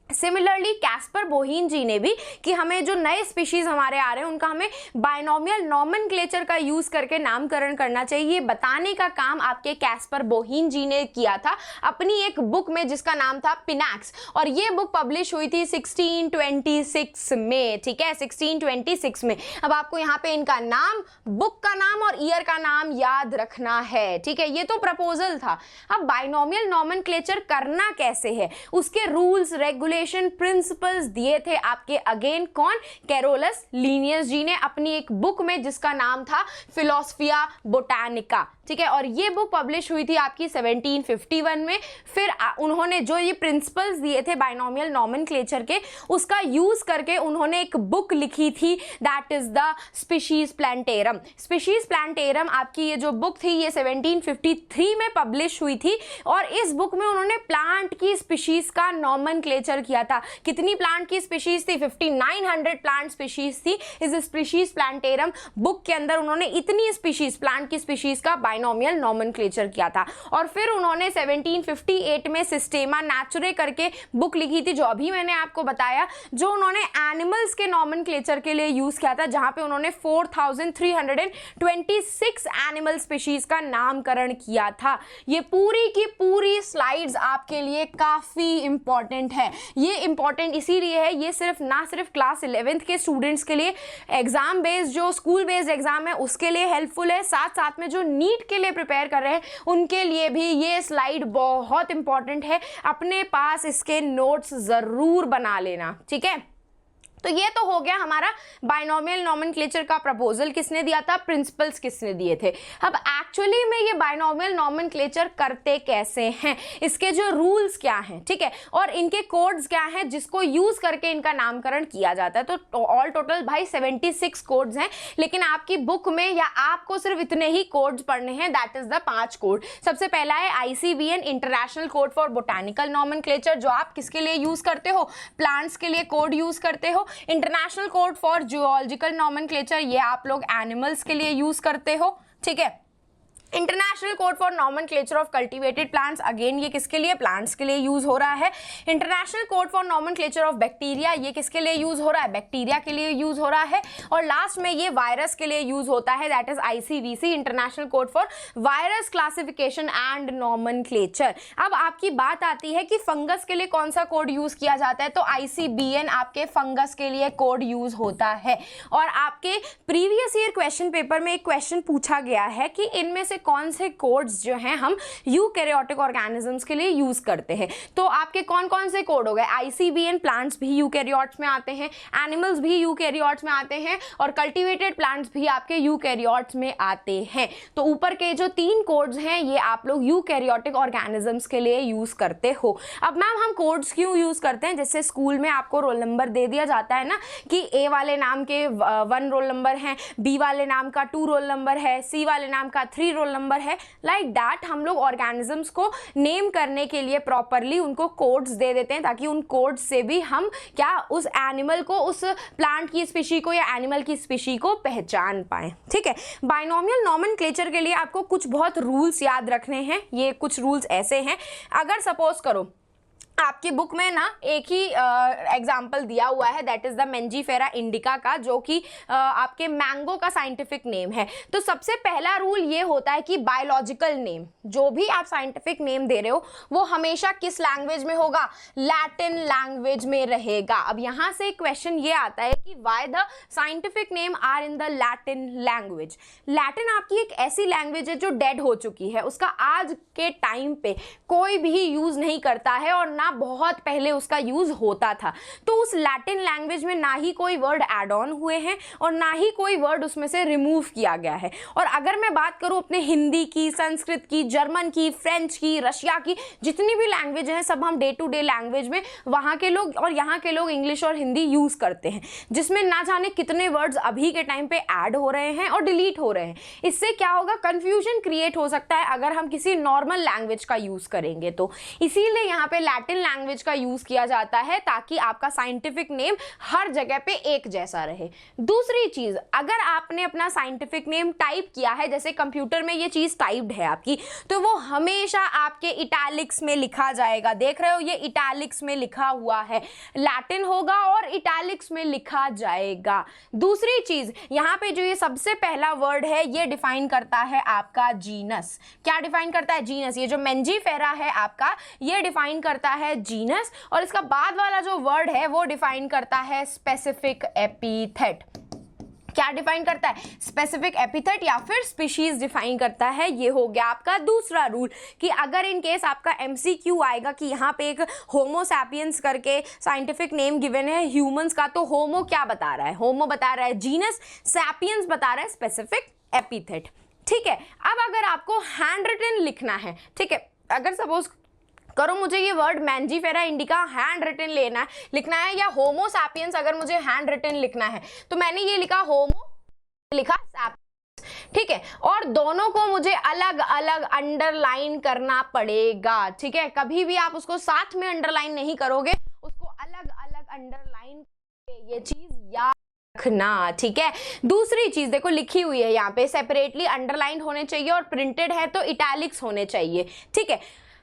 सिमिलरली कैस्पर बोहीन जी ने भी कि हमें जो नए स्पीशीज हमारे आ रहे हैं उनका हमें बाइनोमियल नॉमेनक्लेचर का यूज करके नामकरण करना चाहिए, ये बताने का काम आपके कैस्पर बोहीन जी ने किया था अपनी एक बुक में जिसका नाम था पिनैक्स, और ये बुक पब्लिश हुई थी 1626 में। ठीक है, 1626 में। अब आपको यहाँ पे इनका नाम, बुक का नाम और ईयर का नाम याद रखना है। ठीक है, ये तो प्रपोजल था। अब बाइनोमियल नॉमेनक्लेचर करना कैसे है, उसके रूल्स, रेगुलेशंस पॉपुलेशन प्रिंसिपल्स दिए थे आपके अगेन कौन, कैरोलस लिनियस जी ने अपनी एक बुक में जिसका नाम था फिलोसफिया बोटानिका, ठीक है। और ये बुक पब्लिश हुई थी आपकी 1751 में। फिर उन्होंने जो ये प्रिंसिपल्स दिए थे बाइनोमियल नॉमेनक्लेचर के, उसका यूज करके उन्होंने एक बुक लिखी थी, that is the species plantarum. Species plantarum आपकी ये जो बुक थी ये 1753 में पब्लिश हुई थी, और इस बुक में उन्होंने प्लांट की स्पीशीज का नॉमेनक्लेचर किया था। कितनी प्लांट की स्पीशीज थी, 5900 प्लांट स्पीशीज थी इस स्पीशीज प्लांटेरम बुक के अंदर। उन्होंने इतनी स्पीशीज, प्लांट की स्पीशीज का बाइनोमियल नॉमेनक्लेचर किया था। और फिर उन्होंने 1758 में सिस्टेमा नेचुरे करके बुक लिखी थी, जो अभी मैंने आपको बताया, जो उन्होंने एनिमल्स के नॉमेनक्लेचर के लिए यूज किया था, जहां पे उन्होंने 4326 एनिमल स्पीशीज का नामकरण किया था। ये पूरी की पूरी स्लाइड्स आपके लिए काफी इंपॉर्टेंट है। ये इंपॉर्टेंट इसीलिए है, ये सिर्फ ना सिर्फ क्लास 11th के स्टूडेंट्स के लिए एग्जाम बेस्ड, जो स्कूल बेस्ड एग्जाम है उसके लिए हेल्पफुल है, साथ साथ में जो नीट के लिए प्रिपेयर कर रहे हैं उनके लिए भी ये स्लाइड बहुत इंपॉर्टेंट है। अपने पास इसके नोट्स जरूर बना लेना, ठीक है। तो ये तो हो गया हमारा बाइनोमियल नॉमेनक्लेचर का प्रपोजल किसने दिया था, प्रिंसिपल्स किसने दिए थे। अब एक्चुअली में ये बाइनोमियल नॉमेनक्लेचर करते कैसे हैं, इसके जो रूल्स क्या हैं, ठीक है, और इनके कोड्स क्या हैं जिसको यूज करके इनका नामकरण किया जाता है। तो ऑल टोटल भाई 76 कोड्स हैं, लेकिन आपकी बुक में या आपको सिर्फ इतने ही कोड्स पढ़ने हैं, दैट इज द 5 कोड। सबसे पहला है ICBN, international code for botanical nomenclature, जो आप किसके लिए यूज करते हो, प्लांट्स के लिए कोड यूज करते हो। International code for geological nomenclature, ये आप लोग एनिमल्स के लिए यूज करते हो, ठीक है। International code for nomenclature of cultivated plants, again ये किसके लिए, प्लांट्स के लिए यूज हो रहा है। International code for nomenclature of bacteria, ये किसके लिए यूज हो रहा है, बैक्टीरिया के लिए यूज हो रहा है। और लास्ट में ये वायरस के लिए यूज होता है, that is ICVC, international code for virus classification and nomenclature. अब आपकी बात आती है कि फंगस के लिए कौन सा कोड यूज किया जाता है, तो ICBN आपके फंगस के लिए कोड यूज होता है। और आपके प्रीवियस ईयर क्वेश्चन पेपर में एक क्वेश्चन पूछा गया है कि इनमें से कौन से कोड्स जो हैं हम यूकैरियोटिक ऑर्गेनिजम्स के लिए यूज करते हैं। तो आपके कौन कौन से कोड हो गए, ICBN, प्लांट्स भी यूकैरियोट्स में आते हैं, एनिमल्स भी यूकैरियोट्स में आते हैं, और कल्टीवेटेड प्लांट्स भी आपके यूकैरियोट्स में आते हैं। तो ऊपर के जो 3 कोड्स हैं ये आप लोग यूकैरियोटिक ऑर्गेनिजम्स के लिए यूज करते हो। अब मैम हम कोड्स क्यों यूज करते हैं, जैसे स्कूल में आपको रोल नंबर दे दिया जाता है ना कि A वाले नाम के 1 रोल नंबर है, B वाले नाम का 2 रोल नंबर है, C वाले नाम का 3 रोल नंबर है, लाइक दैट हम लोग ऑर्गेनिजम्स को नेम करने के लिए प्रॉपरली उनको कोड्स दे देते हैं, ताकि उन कोड्स से भी हम क्या उस एनिमल को, उस प्लांट की स्पीशी को या एनिमल की स्पीशी को पहचान पाएं, ठीक है। बाइनोमियल नॉमेनक्लेचर के लिए आपको कुछ बहुत रूल्स याद रखने हैं। ये कुछ रूल्स ऐसे हैं, अगर सपोज करो आपकी बुक में ना एक ही एग्जाम्पल दिया हुआ है, that is the Mangifera indica का, जो कि आपके मैंगो का साइंटिफिक नेम है। तो सबसे पहला रूल ये होता है कि बायोलॉजिकल नेम, जो भी आप साइंटिफिक नेम दे रहे हो वो हमेशा किस लैंग्वेज में होगा, लैटिन लैंग्वेज में रहेगा। अब यहाँ से क्वेश्चन ये आता है कि why the scientific name are in the Latin language. Latin आपकी एक ऐसी लैंग्वेज है जो डेड हो चुकी है, उसका आज के टाइम पे कोई भी यूज नहीं करता है, और ना बहुत पहले उसका यूज होता था। तो उस लैटिन लैंग्वेज में ना ही कोई वर्ड ऐड ऑन हुए हैं और ना ही कोई वर्ड उसमें से रिमूव किया गया है। और अगर मैं बात करूं अपने हिंदी की, संस्कृत की, जर्मन की, फ्रेंच की, रशिया की, जितनी भी लैंग्वेज हैं सब हम डे टू डे लैंग्वेज में वहां के लोग और यहाँ के लोग इंग्लिश और हिंदी यूज करते हैं, जिसमें ना जाने कितने वर्ड्स अभी के टाइम पे ऐड हो रहे हैं और डिलीट हो रहे हैं। इससे क्या होगा, कंफ्यूजन क्रिएट हो सकता है अगर हम किसी नॉर्मल लैंग्वेज का यूज करेंगे। तो इसीलिए यहाँ पे लैटिन लैंग्वेज का यूज किया जाता है, ताकि आपका साइंटिफिक नेम हर जगह पे एक जैसा रहे। दूसरी चीज, अगर आपने अपना साइंटिफिक नेम टाइप किया है, जैसे कंप्यूटर में ये चीज टाइप्ड है आपकी, तो वो हमेशा आपके इटैलिक्स में लिखा जाएगा। देख रहे हो, ये इटैलिक्स में लिखा हुआ है, लैटिन होगा और इटैलिक्स में लिखा जाएगा। दूसरी चीज, यहाँ पे जो ये सबसे पहला वर्ड है ये डिफाइन करता है आपका जीनस। क्या डिफाइन करता है, जीनस। ये जो मेंजीफेरा है आपका, ये डिफाइन करता है जीनस, और इसका बाद वाला जो वर्ड है वो डिफाइन करता है स्पेसिफिक एपिथेट। क्या डिफाइन करता है, स्पेसिफिक एपिथेट या फिर स्पीशीज डिफाइन करता है। ये हो गया आपका दूसरा रूल कि अगर इन केस आपका एमसीक्यू आएगा कि यहाँ पे एक होमो सैपियंस करके साइंटिफिक नेम गिवन है ह्यूमंस का, तो होमो क्या बता रहा है, होमो बता रहा है जीनस, सैपियंस बता रहा है स्पेसिफिक एपिथेट। ठीक है, अब अगर आपको हैंड रिटन लिखना है, ठीक है, अगर सपोज करो मुझे ये word mangifera indica hand written लिखना है, या होमो सैपियंस अगर मुझे हैंड रिटन लिखना है, तो मैंने ये लिखा होमो, लिखा सैपियंस, ठीक है, और दोनों को मुझे अलग अलग अंडरलाइन करना पड़ेगा। ठीक है, कभी भी आप उसको साथ में अंडरलाइन नहीं करोगे, उसको अलग अलग अंडरलाइन, ये चीज याद रखना। ठीक है, दूसरी चीज देखो लिखी हुई है यहाँ पे, सेपरेटली अंडरलाइन होने चाहिए और प्रिंटेड है तो इटैलिक्स होने चाहिए। ठीक है,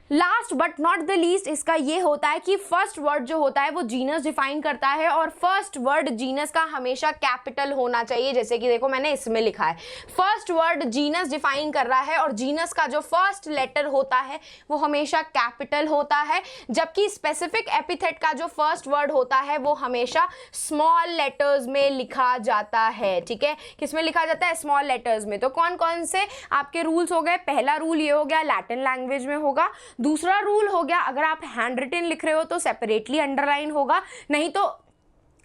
last but not the least इसका ये होता है कि फर्स्ट वर्ड जो होता है वो जीनस डिफाइन करता है, और फर्स्ट वर्ड जीनस का हमेशा कैपिटल होना चाहिए। जैसे कि देखो मैंने इसमें लिखा है, फर्स्ट वर्ड जीनस डिफाइन कर रहा है और जीनस का जो फर्स्ट लेटर होता है वो हमेशा कैपिटल होता है, जबकि स्पेसिफिक एपिथेट का जो फर्स्ट वर्ड होता है वो हमेशा स्मॉल लेटर्स में लिखा जाता है। ठीक है, किसमें लिखा जाता है, स्मॉल लेटर्स में। तो कौन कौन से आपके रूल्स हो गए, पहला रूल ये हो गया लैटिन लैंग्वेज में होगा, दूसरा रूल हो गया अगर आप हैंड रिटन लिख रहे हो तो सेपरेटली अंडरलाइन होगा, नहीं तो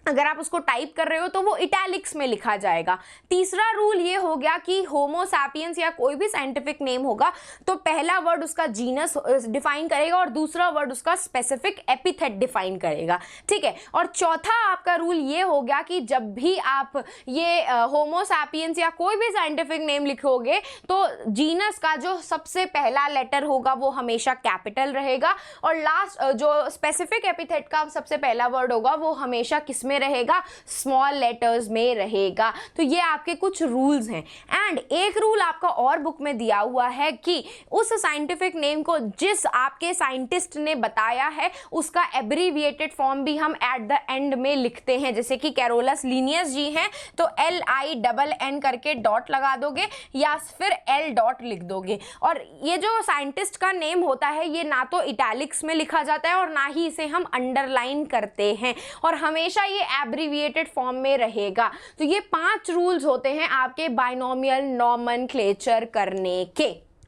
अगर आप उसको टाइप कर रहे हो तो वो इटैलिक्स में लिखा जाएगा। तीसरा रूल ये हो गया कि होमो सैपियंस या कोई भी साइंटिफिक नेम होगा तो पहला वर्ड उसका जीनस डिफाइन करेगा और दूसरा वर्ड उसका स्पेसिफिक एपिथेट डिफाइन करेगा। ठीक है, और चौथा आपका रूल ये हो गया कि जब भी आप ये होमो सैपियंस या कोई भी साइंटिफिक नेम लिखोगे तो जीनस का जो सबसे पहला लेटर होगा वो हमेशा कैपिटल रहेगा, और लास्ट जो स्पेसिफिक एपिथेट का सबसे पहला वर्ड होगा वो हमेशा किस में रहेगा, स्मॉल लेटर्स में रहेगा। तो ये आपके कुछ रूल्स हैं। एंड एक रूल आपका और बुक में दिया हुआ है कि उस साइंटिफिक नेम को जिस आपके साइंटिस्ट ने बताया है उसका एब्रीविएटेड फॉर्म भी हम एट द एंड में लिखते हैं। जैसे कि कैरोलस लिनियस जी हैं तो LINN करके डॉट लगा दोगे या फिर L डॉट लिख दोगे। और ये जो साइंटिस्ट का नेम होता है ये ना तो इटैलिक्स में लिखा जाता है और ना ही इसे हम अंडरलाइन करते हैं, और हमेशा ये एब्रीविएटेड फॉर्म में रहेगा। तो ये 5 रूल्स होते हैं आपके बाइनोमियल नॉमेनक्लेचर करने के।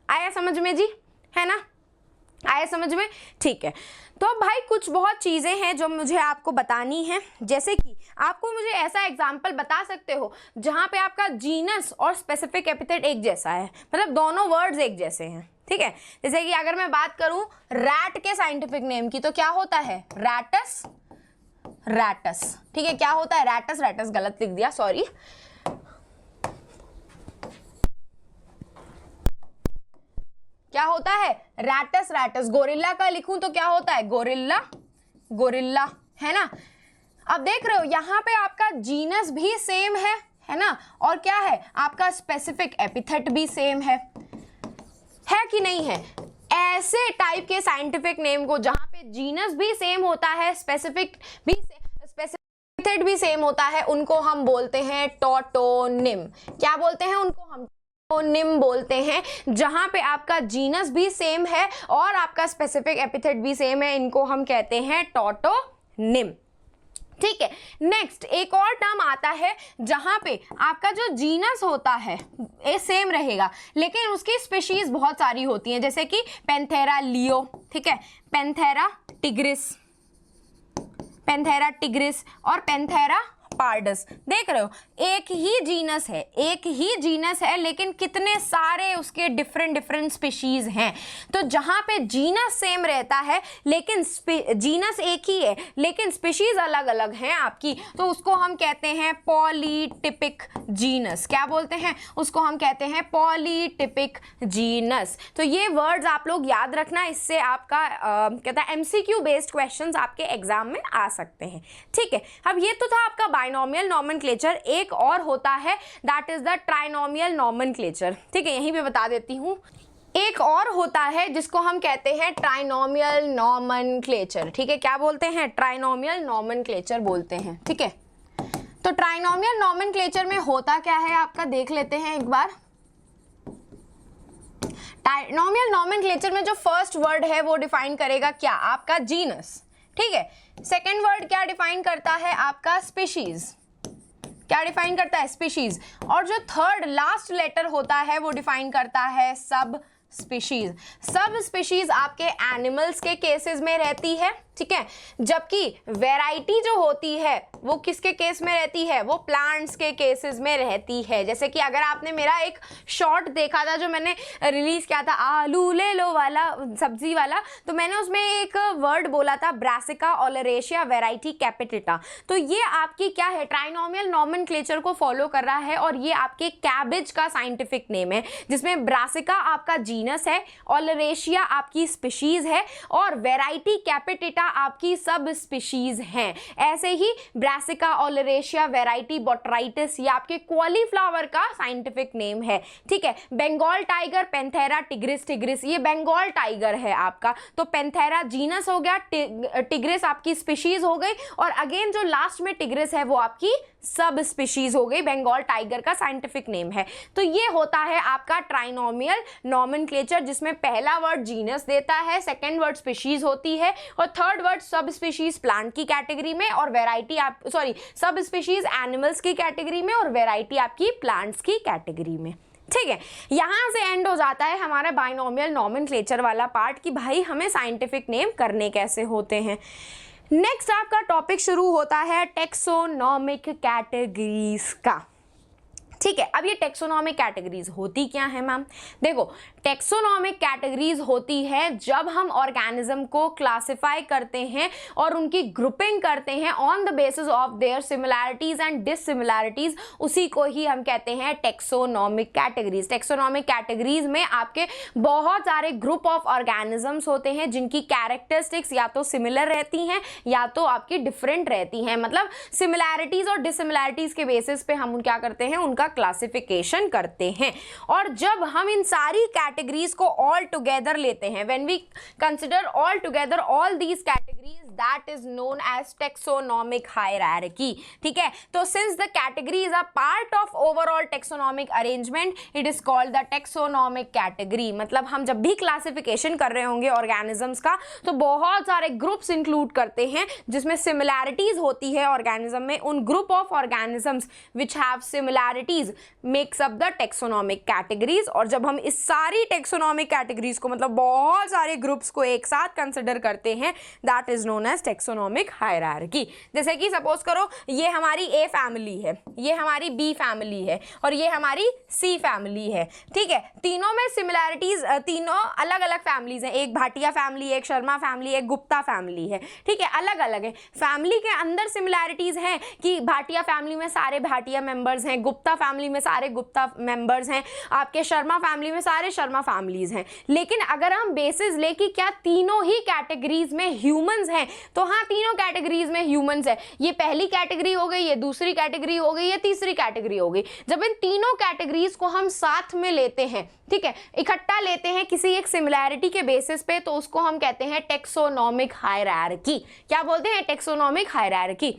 आया समझ में जी, है ना, आया समझ में? ठीक है, तो अब भाई कुछ बहुत चीज़ें हैं जो मुझे आपको बतानी है। जैसे कि आपको मुझे ऐसा एग्जाम्पल बता सकते हो जहाँ पे आपका जीनस और स्पेसिफिक एपिथेट एक जैसा है, मतलब दोनों वर्ड्स एक जैसे हैं। ठीक है, जैसे कि अगर मैं बात करूं रैट के साइंटिफिक नेम की तो क्या होता है, रैटस, रैटस। ठीक है, क्या होता है, रैटस, रैटस गलत लिख दिया, सॉरी। क्या होता है, रैटस, रैटस। गोरिल्ला का लिखूं तो क्या होता है, गोरिल्ला, गोरिल्ला, है ना। अब देख रहे हो यहाँ पे आपका जीनस भी सेम है ना, और क्या है आपका स्पेसिफिक एपिथेट भी सेम है कि नहीं है। ऐसे टाइप के साइंटिफिक नेम को जहां पे जीनस भी सेम होता है, स्पेसिफिक एपिथेट भी सेम होता है, उनको हम बोलते हैं टोटोनिम। क्या बोलते हैं उनको, हम टोटोनिम बोलते हैं। जहां पे आपका जीनस भी सेम है और आपका स्पेसिफिक एपिथेट भी सेम है, इनको हम कहते हैं टोटोनिम। ठीक है, नेक्स्ट एक और टर्म आता है जहां पे आपका जो जीनस होता है ये सेम रहेगा लेकिन उसकी स्पीशीज बहुत सारी होती हैं, जैसे कि पैंथेरा लियो, ठीक है, पैंथेरा टिग्रिस, पैंथेरा टिग्रिस और पैंथेरा पार्डस। देख रहे हो एक ही जीनस है, एक ही जीनस है लेकिन कितने सारे उसके डिफरेंट स्पीशीज हैं। तो जहां पे जीनस सेम रहता है लेकिन जीनस एक ही है लेकिन स्पीशीज अलग अलग हैं आपकी, तो उसको हम कहते हैं पॉलीटिपिक जीनस। क्या बोलते हैं उसको, हम कहते हैं पॉलीटिपिक जीनस। तो ये वर्ड्स आप लोग याद रखना, इससे आपका कहता है MCQ बेस्ड क्वेश्चंस आपके एग्जाम में आ सकते हैं। ठीक है, अब ये तो था आपका बाइनोमियल नॉमेनक्लेचर। एक और होता है that is the trinomial nomenclature. ठीक है, यहीं पे बता देती हूँ, एक और होता है जिसको हम कहते हैं ट्राइनोमियल नॉमेनक्लेचर। ठीक है, क्या बोलते हैं, ट्राइनोमियल नॉमेनक्लेचर बोलते हैं। ठीक है, तो ट्राइनोमियल नॉमेनक्लेचर में होता क्या है आपका देख लेते हैं एक बार। ट्राइनोमियल नॉमेनक्लेचर में जो फर्स्ट वर्ड है वो डिफाइन करेगा क्या, आपका जीनस। ठीक है, सेकेंड वर्ड क्या डिफाइन करता है, आपका स्पीशीज। क्या डिफाइन करता है? स्पीशीज। और जो थर्ड लास्ट लेटर होता है वो डिफाइन करता है सब स्पीशीज। सब स्पीशीज आपके एनिमल्स के केसेस में रहती है, ठीक है, जबकि वैरायटी जो होती है वो किसके केस में रहती है? वो प्लांट्स के केसेस में रहती है। जैसे कि अगर आपने मेरा एक शॉर्ट देखा था जो मैंने रिलीज किया था, आलू ले लो वाला, सब्जी वाला, तो मैंने उसमें एक वर्ड बोला था ब्रासिका ओलेरेशिया वैरायटी कैपिटिटा। तो ये आपकी क्या है? ट्राइनोमियल नॉमेनक्लेचर को फॉलो कर रहा है और ये आपके कैबेज का साइंटिफिक नेम है, जिसमें ब्रासिका आपका जीनस है, ओलेरेशिया आपकी स्पीशीज है और वैरायटी कैपिटिटा आपकी सब स्पीशीज हैं। ऐसे ही ब्रासिका ओलेरेशिया वैरायटी बोट्राइटिस ये आपके कॉलीफ्लावर का साइंटिफिक नेम है, ठीक है। Bengal tiger panthera tigris, tigris ये बंगाल टाइगर है आपका, तो पैंथेरा जीनस हो गया, टिग्रिस आपकी स्पीशीज हो गई और अगेन जो लास्ट में टिग्रिस है वो आपकी सब स्पीशीज हो गई, बंगाल टाइगर का साइंटिफिक नेम है। तो ये होता है आपका ट्राइनोमियल नॉमेनक्लेचर, जिसमें पहला वर्ड जीनस देता है, सेकंड वर्ड स्पीशीज होती है और थर्ड वर्ड सब स्पीशीज प्लांट की कैटेगरी में और वैरायटी आप सब स्पीशीज एनिमल्स की कैटेगरी में और वैरायटी आपकी प्लांट्स की कैटेगरी में, ठीक है। यहां से एंड हो जाता है हमारा बाइनोमियल नॉमेनक्लेचर वाला पार्ट कि भाई हमें साइंटिफिक नेम करने कैसे होते हैं। नेक्स्ट आपका टॉपिक शुरू होता है टेक्सोनॉमिक कैटेगरीज का, ठीक है। अब ये टेक्सोनॉमिक कैटेगरीज होती क्या है मैम? देखो, टेक्सोनॉमिक कैटेगरीज होती है जब हम ऑर्गेनिज्म को क्लासिफाई करते हैं और उनकी ग्रुपिंग करते हैं on the basis of their similarities and dissimilarities, उसी को ही हम कहते हैं टेक्सोनॉमिक कैटेगरीज। टेक्सोनॉमिक कैटेगरीज में आपके बहुत सारे ग्रुप ऑफ ऑर्गेनिजम्स होते हैं जिनकी कैरेक्टरिस्टिक्स या तो सिमिलर रहती हैं या तो आपकी डिफरेंट रहती हैं, मतलब सिमिलैरिटीज और डिससिमिलैरिटीज के बेसिस पे हम क्या करते हैं, उनका क्लासिफिकेशन करते हैं। और जब हम इन सारी कैटेगरीज को ऑल टुगेदर लेते हैं, when we consider all together all these categories, that is known as taxonomic hierarchy, ठीक है। तो since the categories are part of overall taxonomic arrangement, it is called the taxonomic category. मतलब हम जब भी क्लासिफिकेशन कर रहे होंगे ऑर्गेनिजम्स का तो बहुत सारे ग्रुप्स इंक्लूड करते हैं जिसमें सिमिलैरिटीज होती है ऑर्गेनिज्म में। उन group of organisms which have similarities makes up the taxonomic categories. और जब हम इस सारी टेक्सोनॉमिक कैटेगरीज को, मतलब बहुत सारे ग्रुप्स को एक साथ कंसिडर करते हैं, that is known as taxonomic hierarchy. जैसे कि सपोज करो ये हमारी ए फैमिली है, ये हमारी बी फैमिली है और ये हमारी सी फैमिली है, ठीक है। तीनों में सिमिलैरिटीज, तीनों अलग अलग फैमिलीज हैं, एक भाटिया फैमिली, एक शर्मा फैमिली, एक गुप्ता फैमिली है, ठीक है, अलग अलग है। फैमिली के अंदर सिमिलैरिटीज हैं कि भाटिया फैमिली में सारे भाटिया मेंबर्स हैं, गुप्ता फैमिली में सारे गुप्ता मेंबर्स हैं, आपके शर्मा फैमिली में सारे शर्मा फैमिलीज हैं। लेकिन अगर हम बेसिस ले कि क्या तीनों ही कैटेगरीज में ह्यूमंस हैं, तो हाँ, तीनों कैटेगरीज में ह्यूमंस है। ये पहली कैटेगरी हो गई, ये दूसरी कैटेगरी हो गई, ये तीसरी कैटेगरी हो गई। जब इन तीनों कैटेगरीज को हम साथ में लेते हैं, ठीक है, इकट्ठा लेते हैं किसी एक सिमिलैरिटी के बेसिस पे, तो उसको हम कहते हैं टेक्सोनॉमिक हायरार्की। क्या बोलते हैं? Taxonomic hierarchy.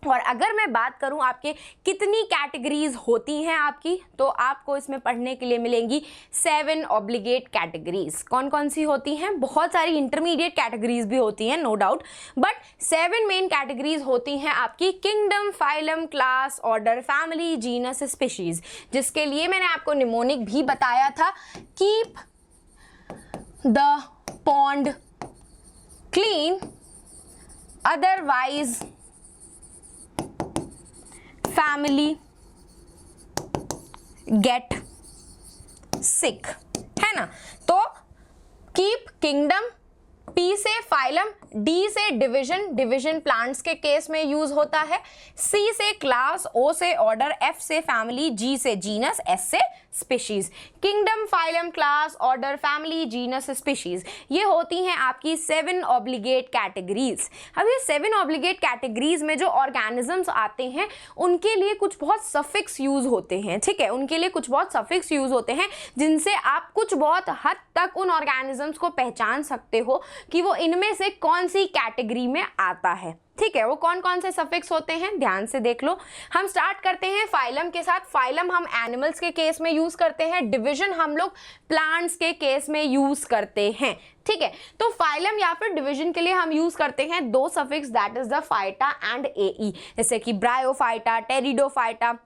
और अगर मैं बात करूं आपके कितनी कैटेगरीज होती हैं आपकी, तो आपको इसमें पढ़ने के लिए मिलेंगी 7 ऑब्लिगेट कैटेगरीज। कौन कौन सी होती हैं? बहुत सारी इंटरमीडिएट कैटेगरीज भी होती हैं, no doubt, but 7 main categories होती हैं आपकी: kingdom, phylum, class, order, family, genus, species. जिसके लिए मैंने आपको निमोनिक भी बताया था, keep the pond clean, otherwise family get sick, है ना। तो कीप किंगडम, पी से फाइलम, डी से डिवीजन, डिवीजन प्लांट्स के केस में यूज होता है, सी से क्लास, ओ से ऑर्डर, एफ से फैमिली, जी से जीनस, एस से species. Kingdom, phylum, class, order, family, genus, species, ये होती हैं आपकी 7 ऑब्लिगेट कैटेगरीज। अब ये 7 ऑब्लिगेट कैटेगरीज में जो ऑर्गेनिजम्स आते हैं उनके लिए कुछ बहुत सफिक्स यूज होते हैं, ठीक है, उनके लिए कुछ बहुत सफिक्स यूज होते हैं जिनसे आप कुछ बहुत हद तक उन ऑर्गेनिजम्स को पहचान सकते हो कि वो इनमें से कौन कौन सी कैटेगरी में आता है। ठीक है, वो कौन कौन से सफिक्स होते हैं ध्यान से देख लो। हम स्टार्ट करते हैं फाइलम के साथ। फाइलम हम एनिमल्स के केस में यूज करते हैं, डिवीजन हम लोग प्लांट्स के केस में यूज करते हैं। ठीक है, तो फाइलम या फिर डिवीजन के लिए हम यूज करते हैं दो suffix, that is the phyta and ae, जैसे कि ब्रायोफाइटा, टेरिडोफाइटा,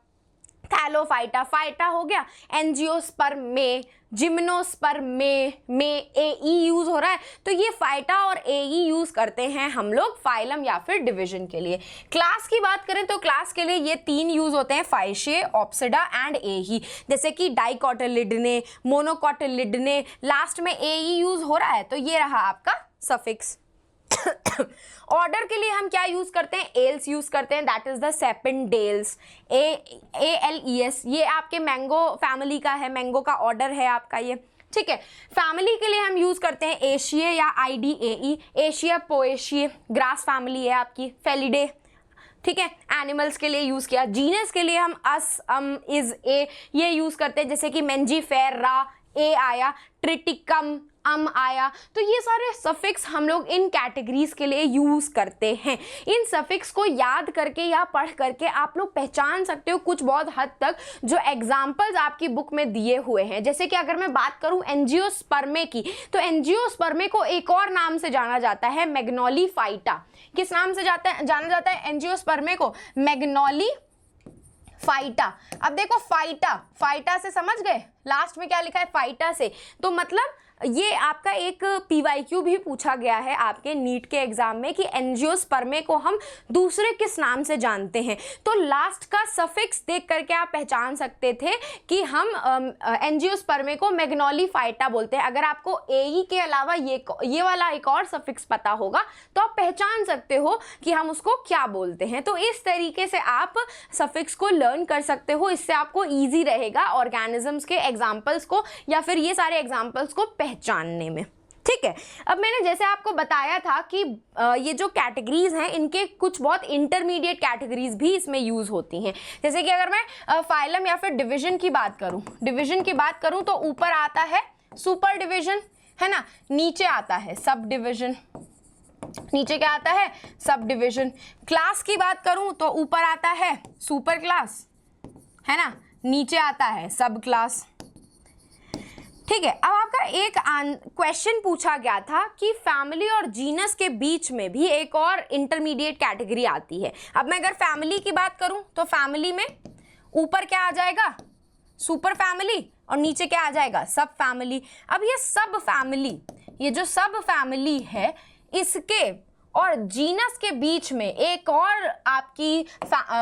थैलोफाइटा। फाइटा हो गया, एंजियोस्पर्म में, जिम्नोस्पर्म में एई यूज हो रहा है, तो ये फाइटा और एई यूज करते हैं हम लोग फाइलम या फिर डिवीजन के लिए। क्लास की बात करें तो क्लास के लिए ये तीन यूज होते हैं, फाइशिए, ऑप्सिडा एंड एई, जैसे कि डाइकोटिलिडने, मोनोकोटिलिडने, लास्ट में एई यूज हो रहा है, तो ये रहा आपका सफिक्स। ऑर्डर के लिए हम क्या यूज करते हैं, एल्स यूज करते हैं, दैट इज द सेपेंडेल्स, ALES। ये आपके मैंगो फैमिली का है, मैंगो का ऑर्डर है आपका ये। ठीक है, फैमिली के लिए हम यूज करते हैं एशिया या IDAE, एशिया पोएशिया, ग्रास फैमिली है आपकी, फेलिडे। ठीक है, एनिमल्स के लिए यूज किया। जीनस के लिए हम अस, इज, ए ये यूज करते हैं, जैसे कि मेंजीफेरा, ए आया, ट्रिटिकम, आया। तो ये सारे सफिक्स हम लोग इन कैटेगरीज के लिए यूज करते हैं। इन सफिक्स को याद करके या पढ़ करके आप लोग पहचान सकते हो कुछ बहुत हद तक जो एग्जाम्पल्स आपकी बुक में दिए हुए हैं। जैसे कि अगर मैं बात करूं एंजियोस्पर्मे की, तो एंजियोस्पर्मे को एक और नाम से जाना जाता है, मैग्नोलीफाइटा। किस नाम से जाना जाता है एंजियोस्पर्मे को? Magnoli phyta. अब देखो फाइटा से समझ गए, लास्ट में क्या लिखा है फाइटा से, तो मतलब ये आपका एक PYQ भी पूछा गया है आपके नीट के एग्जाम में कि एंजियोस्पर्मे को हम दूसरे किस नाम से जानते हैं। तो लास्ट का सफिक्स देख करके आप पहचान सकते थे कि हम एंजियोस्पर्मे को मैग्नोलीफाइटा बोलते हैं। अगर आपको एई के अलावा ये वाला एक और सफिक्स पता होगा तो आप पहचान सकते हो कि हम उसको क्या बोलते हैं। तो इस तरीके से आप सफिक्स को लर्न कर सकते हो, इससे आपको ईजी रहेगा ऑर्गेनिजम्स के एग्जाम्पल्स को या फिर ये सारे एग्जाम्पल्स को पहचानने में। ठीक है, अब मैंने जैसे आपको बताया था कि ये जो कैटेगरीज हैं इनके कुछ बहुत इंटरमीडिएट कैटेगरीज भी इसमें यूज होती हैं। जैसे कि अगर मैं फाइलम या फिर डिवीजन की बात करूं तो ऊपर आता है सुपर डिवीजन, है ना, नीचे आता है सब डिवीजन, नीचे क्या आता है सब डिवीजन। क्लास की बात करूं तो ऊपर आता है सुपर क्लास, है ना, नीचे आता है सब क्लास। ठीक है, अब आपका एक क्वेश्चन पूछा गया था कि फैमिली और जीनस के बीच में भी एक और इंटरमीडिएट कैटेगरी आती है। अब मैं अगर फैमिली की बात करूं तो फैमिली में ऊपर क्या आ जाएगा सुपर फैमिली और नीचे क्या आ जाएगा सब फैमिली। अब ये सब फैमिली, ये जो सब फैमिली है इसके और जीनस के बीच में एक और आपकी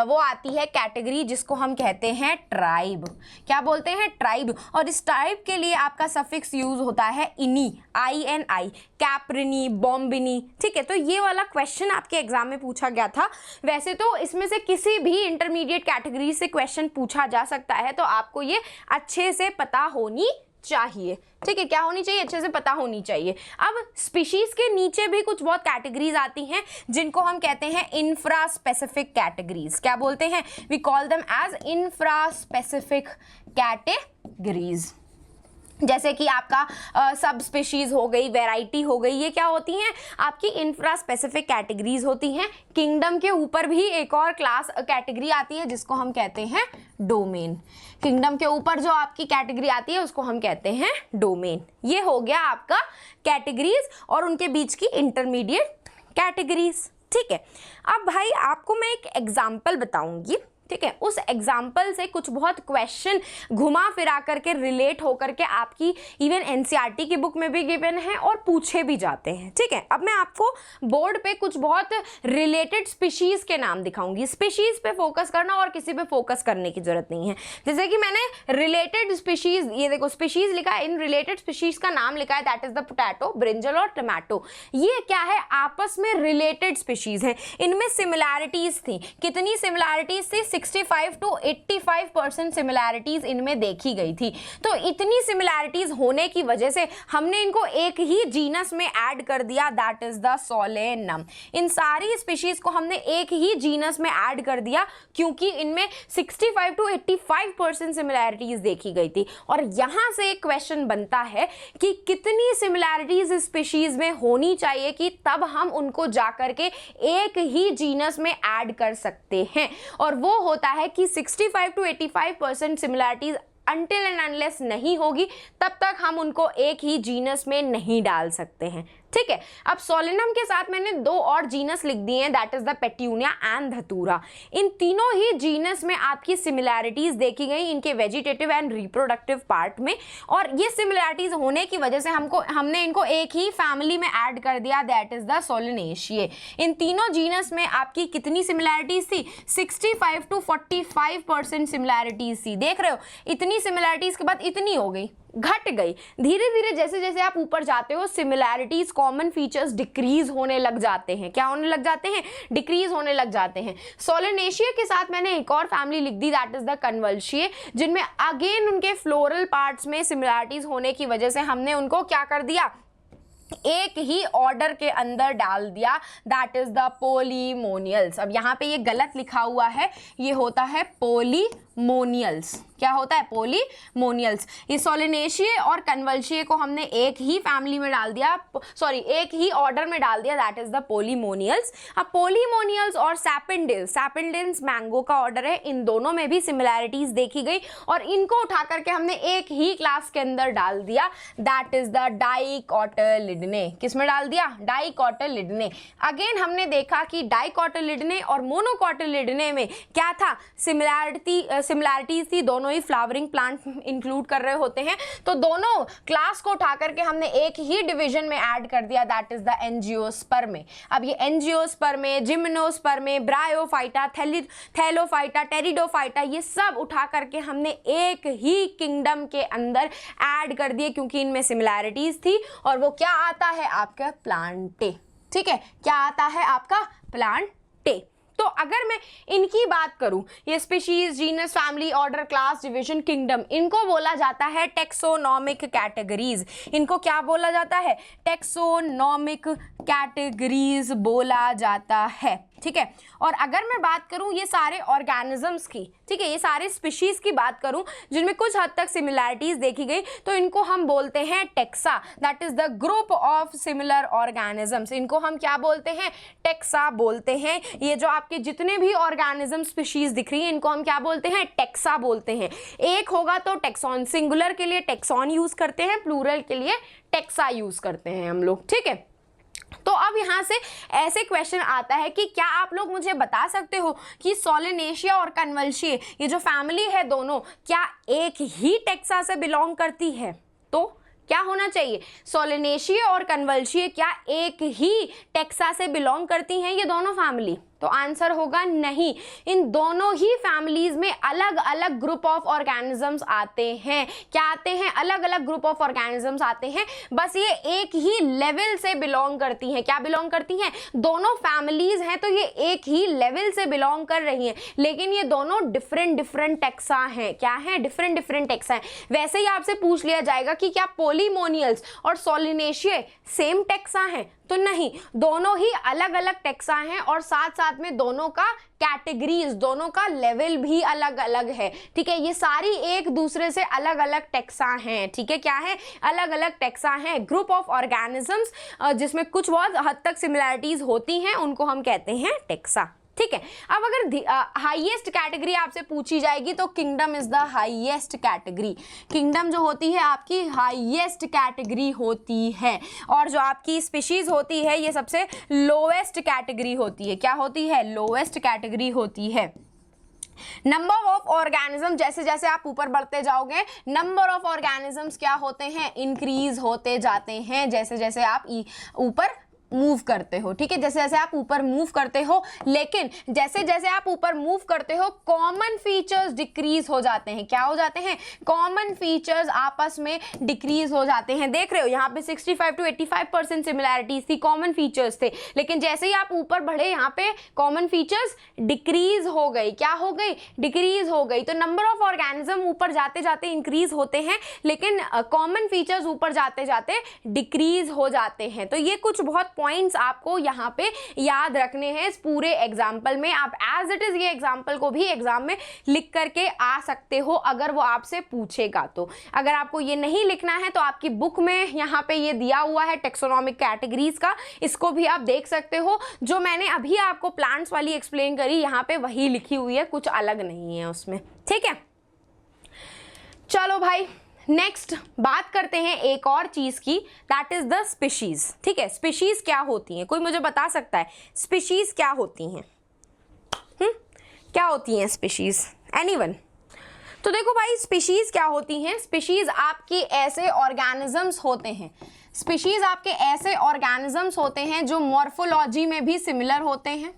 वो आती है कैटेगरी जिसको हम कहते हैं ट्राइब। क्या बोलते हैं? ट्राइब। और इस ट्राइब के लिए आपका सफिक्स यूज होता है इनी, INI, कैप्रिनी, बॉम्बिनी। ठीक है, तो ये वाला क्वेश्चन आपके एग्जाम में पूछा गया था। वैसे तो इसमें से किसी भी इंटरमीडिएट कैटेगरी से क्वेश्चन पूछा जा सकता है, तो आपको ये अच्छे से पता होनी चाहिए। ठीक है, क्या होनी चाहिए? अच्छे से पता होनी चाहिए। अब स्पीशीज के नीचे भी कुछ बहुत कैटेगरीज आती हैं जिनको हम कहते हैं इंफ्रा स्पेसिफिक कैटेगरीज। क्या बोलते हैं? We call them as infra specific categories. जैसे कि आपका सब स्पीशीज हो गई, वैरायटी हो गई, ये क्या होती हैं? आपकी इंफ्रा स्पेसिफिक कैटेगरीज होती हैं। किंगडम के ऊपर भी एक और क्लास कैटेगरी आती है जिसको हम कहते हैं डोमेन। किंगडम के ऊपर जो आपकी कैटेगरी आती है उसको हम कहते हैं डोमेन। ये हो गया आपका कैटेगरीज और उनके बीच की इंटरमीडिएट कैटेगरीज। ठीक है, अब भाई आपको मैं एक एग्जाम्पल बताऊंगी। ठीक है, उस एग्जाम्पल से कुछ बहुत क्वेश्चन घुमा फिरा करके रिलेट होकर के आपकी इवन NCERT की बुक में भी गिवन है और पूछे भी जाते हैं। ठीक है, अब मैं आपको बोर्ड पे कुछ बहुत रिलेटेड स्पीशीज के नाम दिखाऊंगी। स्पीशीज पे फोकस करना और किसी पे फोकस करने की जरूरत नहीं है। जैसे कि मैंने रिलेटेड स्पीशीज, ये देखो स्पीशीज लिखा है, इन रिलेटेड स्पीशीज का नाम लिखा है, that is the potato, brinjal और टमाटो। ये क्या है? आपस में रिलेटेड स्पीशीज है। इनमें सिमिलैरिटीज थी। कितनी सिमिलैरिटीज थी? 65 to 85% सिमिलैरिटीज इनमें देखी गई थी। तो इतनी सिमिलैरिटीज होने की वजह से हमने इनको एक ही जीनस में ऐड कर दिया, दैट इज द सोलेनम। इन सारी स्पीशीज को हमने एक ही जीनस में ऐड कर दिया क्योंकि इनमें 65 to 85% सिमिलैरिटीज देखी गई थी। और यहां से एक क्वेश्चन बनता है कि कितनी सिमिलैरिटीज स्पीशीज में होनी चाहिए कि तब हम उनको जाकर के एक ही जीनस में ऐड कर सकते हैं। और वो होता है कि 65 to 85% similarities until and unless नहीं होगी तब तक हम उनको एक ही जीनस में नहीं डाल सकते हैं। ठीक है, अब सोलेनम के साथ मैंने दो और जीनस लिख दिए हैं, that is the petunia and धतूरा। इन तीनों ही जीनस में आपकी सिमिलैरिटीज देखी गई इनके वेजिटेटिव एंड रिप्रोडक्टिव पार्ट में, और ये सिमिलैरिटीज होने की वजह से हमने इनको एक ही फैमिली में ऐड कर दिया, दैट इज द सोलेनेशिए। इन तीनों जीनस में आपकी कितनी सिमिलैरिटीज थी? 65 to 45% सिमिलैरिटीज थी। देख रहे हो, इतनी सिमिलैरिटीज के बाद इतनी हो गई, घट गई। धीरे धीरे जैसे जैसे आप ऊपर जाते हो सिमिलैरिटीज, कॉमन फीचर्स डिक्रीज होने लग जाते हैं। क्या होने लग जाते हैं? डिक्रीज होने लग जाते हैं। सोलेनेशिया के साथ मैंने एक और फैमिली लिख दी, दैट इज द कन्वल्शिए, जिनमें अगेन उनके फ्लोरल पार्ट्स में सिमिलैरिटीज होने की वजह से हमने उनको क्या कर दिया? एक ही ऑर्डर के अंदर डाल दिया, दैट इज द पोलीमोनियल्स। अब यहाँ पे ये गलत लिखा हुआ है, ये होता है पोलीमोनियल्स। क्या होता है? पोलीमोनियल्स। ये सोलेनेशिए और कन्वल्शिए को हमने एक ही फैमिली में डाल दिया, सॉरी एक ही ऑर्डर में डाल दिया, दैट इज द पोलीमोनियल्स। अब पोलीमोनियल्स और सैपिंडिल्स, सैपिंडिल्स मैंगो का ऑर्डर है, इन दोनों में भी सिमिलैरिटीज देखी गई और इनको उठा करके हमने एक ही क्लास के अंदर डाल दिया, दैट इज द डाइकोटिलिडने। किस में डाल दिया? डाइकोटिलिडने। अगेन हमने देखा कि डाइकोटिलिडने और मोनोकोटिलिडने में क्या था? सिमिलैरिटीज थी, दोनों ही फ्लावरिंग प्लांट इंक्लूड कर रहे होते हैं। तो दोनों क्लास को उठा करके हमने एक ही डिवीजन में ऐड कर दिया, दैट इज द एंजियोस्पर्मे। अब ये एंजियोस्पर्मे, जिम्नोस्पर्मे, ब्रायोफाइटा, थैलोफाइटा, टेरिडोफाइटा, ये सब उठा करके हमने एक ही किंगडम के अंदर ऐड कर दिए क्योंकि इनमें सिमिलैरिटीज थी। और वो क्या आता है? आपका प्लांटे। ठीक है, क्या आता है? आपका प्लांटे। तो अगर मैं इनकी बात करूं, ये species, genus, family, order, class, division, kingdom, इनको बोला जाता है टेक्सोनॉमिक कैटेगरीज। इनको क्या बोला जाता है? टेक्सोनॉमिक कैटेगरीज बोला जाता है। ठीक है, और अगर मैं बात करूं ये सारे ऑर्गेनिजम्स की, ठीक है, ये सारे स्पीशीज की बात करूं जिनमें कुछ हद तक सिमिलैरिटीज देखी गई, तो इनको हम बोलते हैं taxa, that is the group of similar organisms. इनको हम क्या बोलते हैं? टेक्सा बोलते हैं। ये जो आपके जितने भी ऑर्गेनिज्म स्पीशीज दिख रही है इनको हम क्या बोलते हैं? टेक्सा बोलते हैं। एक होगा तो टेक्सॉन, सिंगुलर के लिए टेक्सॉन यूज करते हैं, प्लूरल के लिए टेक्सा यूज करते हैं हम लोग। ठीक है, तो अब यहाँ से ऐसे क्वेश्चन आता है कि क्या आप लोग मुझे बता सकते हो कि सोलेनेशिया और कन्वल्शिए, ये जो फैमिली है दोनों, क्या एक ही टेक्सा से बिलोंग करती है? तो क्या होना चाहिए? सोलेनेशिया और कन्वल्शिए क्या एक ही टेक्सा से बिलोंग करती हैं ये दोनों फैमिली? तो आंसर होगा नहीं। इन दोनों ही फैमिलीज में अलग अलग ग्रुप ऑफ ऑर्गेनिजम्स आते हैं। क्या आते हैं? अलग अलग ग्रुप ऑफ ऑर्गेनिजम्स आते हैं, बस ये एक ही लेवल से बिलोंग करती हैं। क्या बिलोंग करती हैं? दोनों फैमिलीज हैं तो ये एक ही लेवल से बिलोंग कर रही हैं, लेकिन ये दोनों डिफरेंट टेक्सा हैं। क्या है? डिफरेंट टेक्सा हैं। वैसे ही आपसे पूछ लिया जाएगा कि क्या पोलीमोनियल्स और सोलिनेशिए सेम टेक्सा हैं? तो नहीं, दोनों ही अलग अलग टेक्सा हैं और साथ साथ में दोनों का कैटेगरीज, दोनों का लेवल भी अलग अलग है। ठीक है, ये सारी एक दूसरे से अलग अलग टेक्सा हैं। ठीक है, क्या है? अलग अलग टेक्सा हैं, ग्रुप ऑफ ऑर्गेनिजम्स जिसमें कुछ बहुत हद तक सिमिलैरिटीज होती हैं, उनको हम कहते हैं टेक्सा। ठीक है, अब अगर हाईएस्ट कैटेगरी आपसे पूछी जाएगी तो kingdom is the highest category. Kingdom जो होती है आपकी हाईएस्ट कैटेगरी होती है, और जो आपकी स्पीशीज होती है ये सबसे लोएस्ट कैटेगरी होती है। क्या होती है? लोएस्ट कैटेगरी होती है। नंबर ऑफ ऑर्गेनिज्म, जैसे जैसे आप ऊपर बढ़ते जाओगे नंबर ऑफ ऑर्गेनिजम्स क्या होते हैं? इंक्रीज होते जाते हैं जैसे जैसे आप ऊपर मूव करते हो, ठीक है, जैसे जैसे आप ऊपर मूव करते हो, लेकिन जैसे जैसे आप ऊपर मूव करते हो कॉमन फीचर्स डिक्रीज हो जाते हैं। क्या हो जाते हैं? कॉमन फीचर्स आपस में डिक्रीज हो जाते हैं। देख रहे हो यहाँ पे 65 to 85% सिमिलैरिटीज थी, कॉमन फीचर्स थे, लेकिन जैसे ही आप ऊपर बढ़े यहाँ पे कॉमन फीचर्स डिक्रीज हो गई। क्या हो गई? डिक्रीज हो गई। तो नंबर ऑफ ऑर्गेनिज्म ऊपर जाते जाते इंक्रीज होते हैं, लेकिन कॉमन फीचर्स ऊपर जाते जाते डिक्रीज हो जाते हैं। तो ये कुछ बहुत पॉइंट्स आपको यहाँ पे याद रखने हैं इस पूरे एग्जाम्पल में। आप एज इट इज ये एग्जाम्पल को भी एग्जाम में लिख करके आ सकते हो अगर वो आपसे पूछेगा तो। अगर आपको ये नहीं लिखना है तो आपकी बुक में यहाँ पे ये दिया हुआ है टेक्सोनॉमिक कैटेगरीज का, इसको भी आप देख सकते हो। जो मैंने अभी आपको प्लांट्स वाली एक्सप्लेन करी यहाँ पे वही लिखी हुई है, कुछ अलग नहीं है उसमें, ठीक है। चलो भाई नेक्स्ट बात करते हैं एक और चीज की, दैट इज द स्पीशीज, ठीक है। स्पीशीज क्या होती हैं? कोई मुझे बता सकता है स्पीशीज क्या होती हैं? क्या होती हैं स्पीशीज? एनीवन? तो देखो भाई स्पीशीज क्या होती हैं। स्पीशीज आपकी ऐसे ऑर्गेनिजम्स होते हैं, स्पीशीज आपके ऐसे ऑर्गेनिजम्स होते हैं जो मॉर्फोलॉजी में भी सिमिलर होते हैं।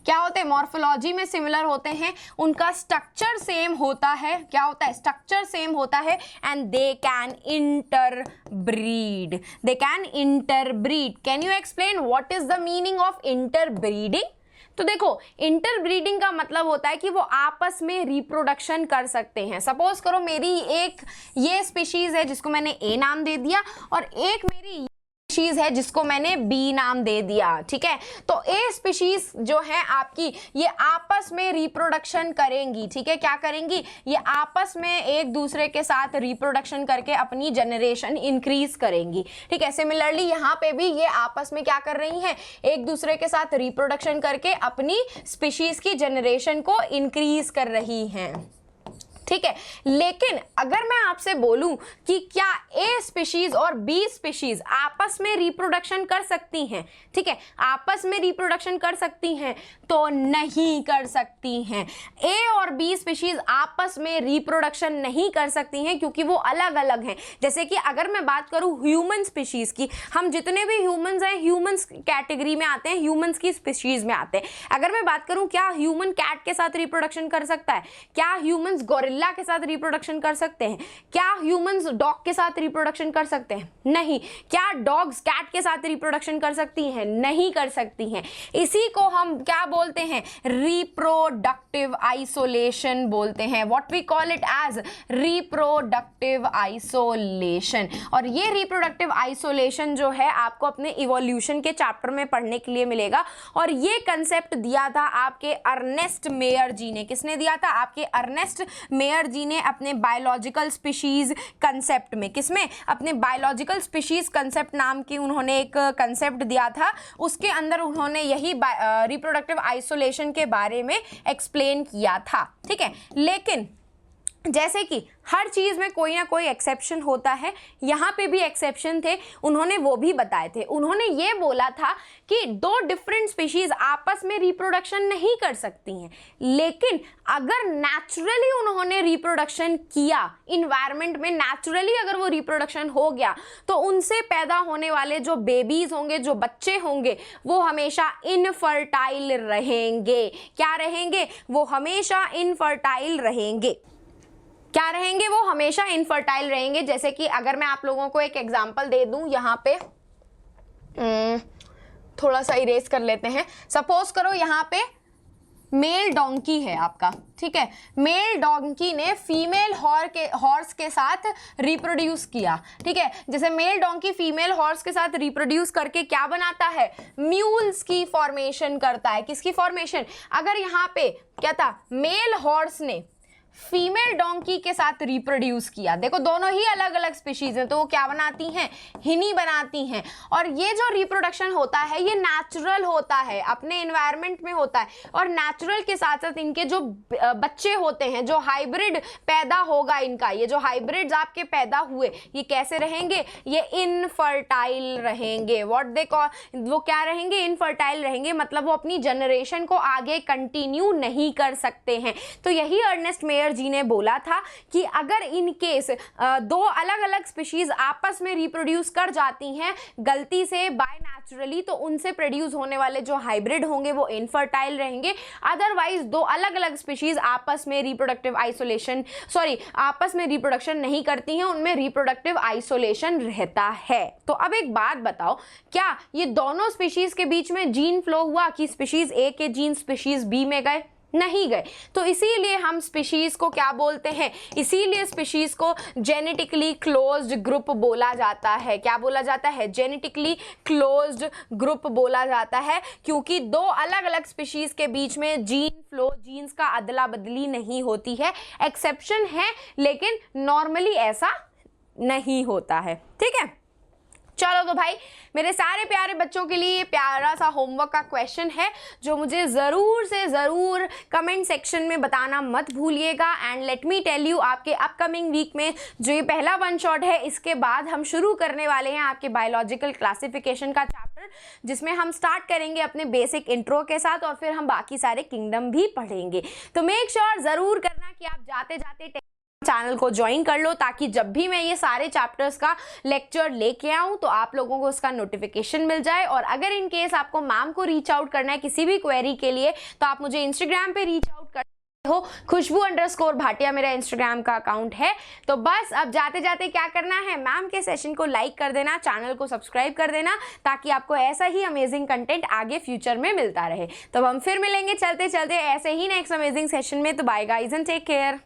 क्या होते हैं? मॉर्फोलॉजी में सिमिलर होते हैं, उनका स्ट्रक्चर सेम होता है। क्या होता है? स्ट्रक्चर सेम होता है। And they can interbreed, they can interbreed. Can you explain what is the meaning of interbreeding? तो देखो इंटरब्रीडिंग का मतलब होता है कि वो आपस में रिप्रोडक्शन कर सकते हैं। सपोज करो मेरी एक ये स्पीशीज है जिसको मैंने ए नाम दे दिया, और एक मेरी स्पीशीज है जिसको मैंने बी नाम दे दिया, ठीक है। तो ए स्पीशीज जो है आपकी ये आपस में रिप्रोडक्शन करेंगी, ठीक है। क्या करेंगी? ये आपस में एक दूसरे के साथ रिप्रोडक्शन करके अपनी जनरेशन इंक्रीज करेंगी, ठीक है। सिमिलरली यहाँ पे भी ये आपस में क्या कर रही हैं? एक दूसरे के साथ रिप्रोडक्शन करके अपनी स्पीशीज की जनरेशन को इंक्रीज कर रही हैं, ठीक है। लेकिन अगर मैं आपसे बोलूं कि क्या ए स्पीशीज और बी स्पीशीज आपस में रिप्रोडक्शन कर सकती हैं, ठीक है, आपस में रिप्रोडक्शन कर सकती हैं, तो नहीं कर सकती हैं। ए और बी स्पीशीज आपस में रिप्रोडक्शन नहीं कर सकती हैं क्योंकि वो अलग अलग हैं। जैसे कि अगर मैं बात करूं ह्यूमन स्पीशीज की, हम जितने भी ह्यूमंस हैं ह्यूमंस कैटेगरी में आते हैं, ह्यूमंस की स्पीशीज में आते हैं। अगर मैं बात करूं क्या ह्यूमन कैट के साथ रिप्रोडक्शन कर सकता है? क्या ह्यूमंस गोरिल्ला के साथ रिप्रोडक्शन कर सकते हैं? क्या ह्यूमंस डॉग के साथ रिप्रोडक्शन कर सकते हैं? नहीं। क्या डॉग्स कैट के साथ रिप्रोडक्शन कर सकती हैं? नहीं कर सकती हैं। इसी को हम क्या बोलते हैं? रिप्रोडक्टिव आइसोलेशन बोलते हैं। What we call it as reproductive isolation. और ये रिप्रोडक्टिव आइसोलेशन जो है आपको अपने इवोल्यूशन के चैप्टर में पढ़ने के लिए मिलेगा। और ये कंसेप्ट दिया था आपके अर्नेस्ट मेयर जी ने। किसने दिया था? आपके अर्नेस्ट मेयर जी ने अपने बायोलॉजिकल स्पीशीज कंसेप्ट में। किसमें? अपने बायोलॉजिकल स्पीशीज कंसेप्ट नाम की उन्होंने एक कंसेप्ट दिया था, उसके अंदर उन्होंने यही रिप्रोडक्टिव आइसोलेशन के बारे में एक्सप्लेन किया था, ठीक है। लेकिन जैसे कि हर चीज़ में कोई ना कोई एक्सेप्शन होता है, यहाँ पे भी एक्सेप्शन थे, उन्होंने वो भी बताए थे। उन्होंने ये बोला था कि दो डिफरेंट स्पीशीज आपस में रिप्रोडक्शन नहीं कर सकती हैं, लेकिन अगर नेचुरली उन्होंने रिप्रोडक्शन किया, इन्वायरमेंट में नेचुरली अगर वो रिप्रोडक्शन हो गया, तो उनसे पैदा होने वाले जो बेबीज होंगे, जो बच्चे होंगे, वो हमेशा इनफर्टाइल रहेंगे। क्या रहेंगे? वो हमेशा इनफर्टाइल रहेंगे। क्या रहेंगे? वो हमेशा इनफर्टाइल रहेंगे। जैसे कि अगर मैं आप लोगों को एक एग्जांपल दे दूं, यहाँ पे थोड़ा सा इरेज कर लेते हैं। सपोज करो यहाँ पे मेल डोंकी है आपका, ठीक है। मेल डोंकी ने फीमेल हॉर्स के साथ रिप्रोड्यूस किया, ठीक है। जैसे मेल डोंकी फीमेल हॉर्स के साथ रिप्रोड्यूस करके क्या बनाता है? म्यूल्स की फॉर्मेशन करता है। किसकी फॉर्मेशन? अगर यहाँ पे क्या था? मेल हॉर्स ने फीमेल डोंकी के साथ रिप्रोड्यूस किया, देखो दोनों ही अलग अलग स्पीशीज हैं, तो वो क्या बनाती हैं? हिनी बनाती हैं। और ये जो रिप्रोडक्शन होता है ये नेचुरल होता है, अपने एनवायरनमेंट में होता है। और नेचुरल के साथ साथ इनके जो बच्चे होते हैं, जो हाइब्रिड पैदा होगा इनका, ये जो हाइब्रिड्स आपके पैदा हुए, ये कैसे रहेंगे? ये इनफर्टाइल रहेंगे। व्हाट दे कॉल, वो क्या रहेंगे? इनफर्टाइल रहेंगे, मतलब वो अपनी जनरेशन को आगे कंटिन्यू नहीं कर सकते हैं। तो यही अर्नेस्ट मेयर मेयर जी ने बोला था कि अगर इन केस दो अलग अलग स्पीशीज आपस में रिप्रोड्यूस कर जाती हैं गलती से बाय नेचुरली, तो उनसे प्रोड्यूस होने वाले जो हाइब्रिड होंगे वो इनफर्टाइल रहेंगे। अदरवाइज दो अलग अलग स्पीशीज आपस में आपस में रिप्रोडक्शन नहीं करती हैं, उनमें रिप्रोडक्टिव आइसोलेशन रहता है। तो अब एक बात बताओ, क्या ये दोनों स्पीशीज के बीच में जीन फ्लो हुआ कि स्पीशीज ए के जीन स्पीशीज बी में गए? नहीं गए। तो इसीलिए हम स्पीशीज को क्या बोलते हैं? इसीलिए स्पीशीज को जेनेटिकली क्लोज्ड ग्रुप बोला जाता है। क्या बोला जाता है? जेनेटिकली क्लोज्ड ग्रुप बोला जाता है, क्योंकि दो अलग अलग स्पीशीज के बीच में जीन फ्लो, जीन्स का अदला बदली नहीं होती है। एक्सेप्शन है, लेकिन नॉर्मली ऐसा नहीं होता है। ठीक है, चलो तो भाई मेरे सारे प्यारे बच्चों के लिए प्यारा सा होमवर्क का क्वेश्चन है जो मुझे ज़रूर से ज़रूर कमेंट सेक्शन में बताना मत भूलिएगा। And let me tell you, आपके अपकमिंग वीक में जो ये पहला वन शॉट है, इसके बाद हम शुरू करने वाले हैं आपके बायोलॉजिकल क्लासिफिकेशन का चैप्टर, जिसमें हम स्टार्ट करेंगे अपने बेसिक इंट्रो के साथ और फिर हम बाकी सारे किंगडम भी पढ़ेंगे। तो मेक श्योर ज़रूर करना कि आप जाते जाते चैनल को ज्वाइन कर लो, ताकि जब भी मैं ये सारे चैप्टर्स का लेक्चर लेके आऊँ तो आप लोगों को उसका नोटिफिकेशन मिल जाए। और अगर इन केस आपको मैम को रीच आउट करना है किसी भी क्वेरी के लिए, तो आप मुझे इंस्टाग्राम पे रीच आउट कर हो। खुशबू_भाटिया मेरा इंस्टाग्राम का अकाउंट है। तो बस अब जाते जाते क्या करना है, मैम के सेशन को लाइक कर देना, चैनल को सब्सक्राइब कर देना, ताकि आपको ऐसा ही अमेजिंग कंटेंट आगे फ्यूचर में मिलता रहे। तो हम फिर मिलेंगे चलते चलते ऐसे ही नेक्स्ट अमेजिंग सेशन में। तो bye guys and take care.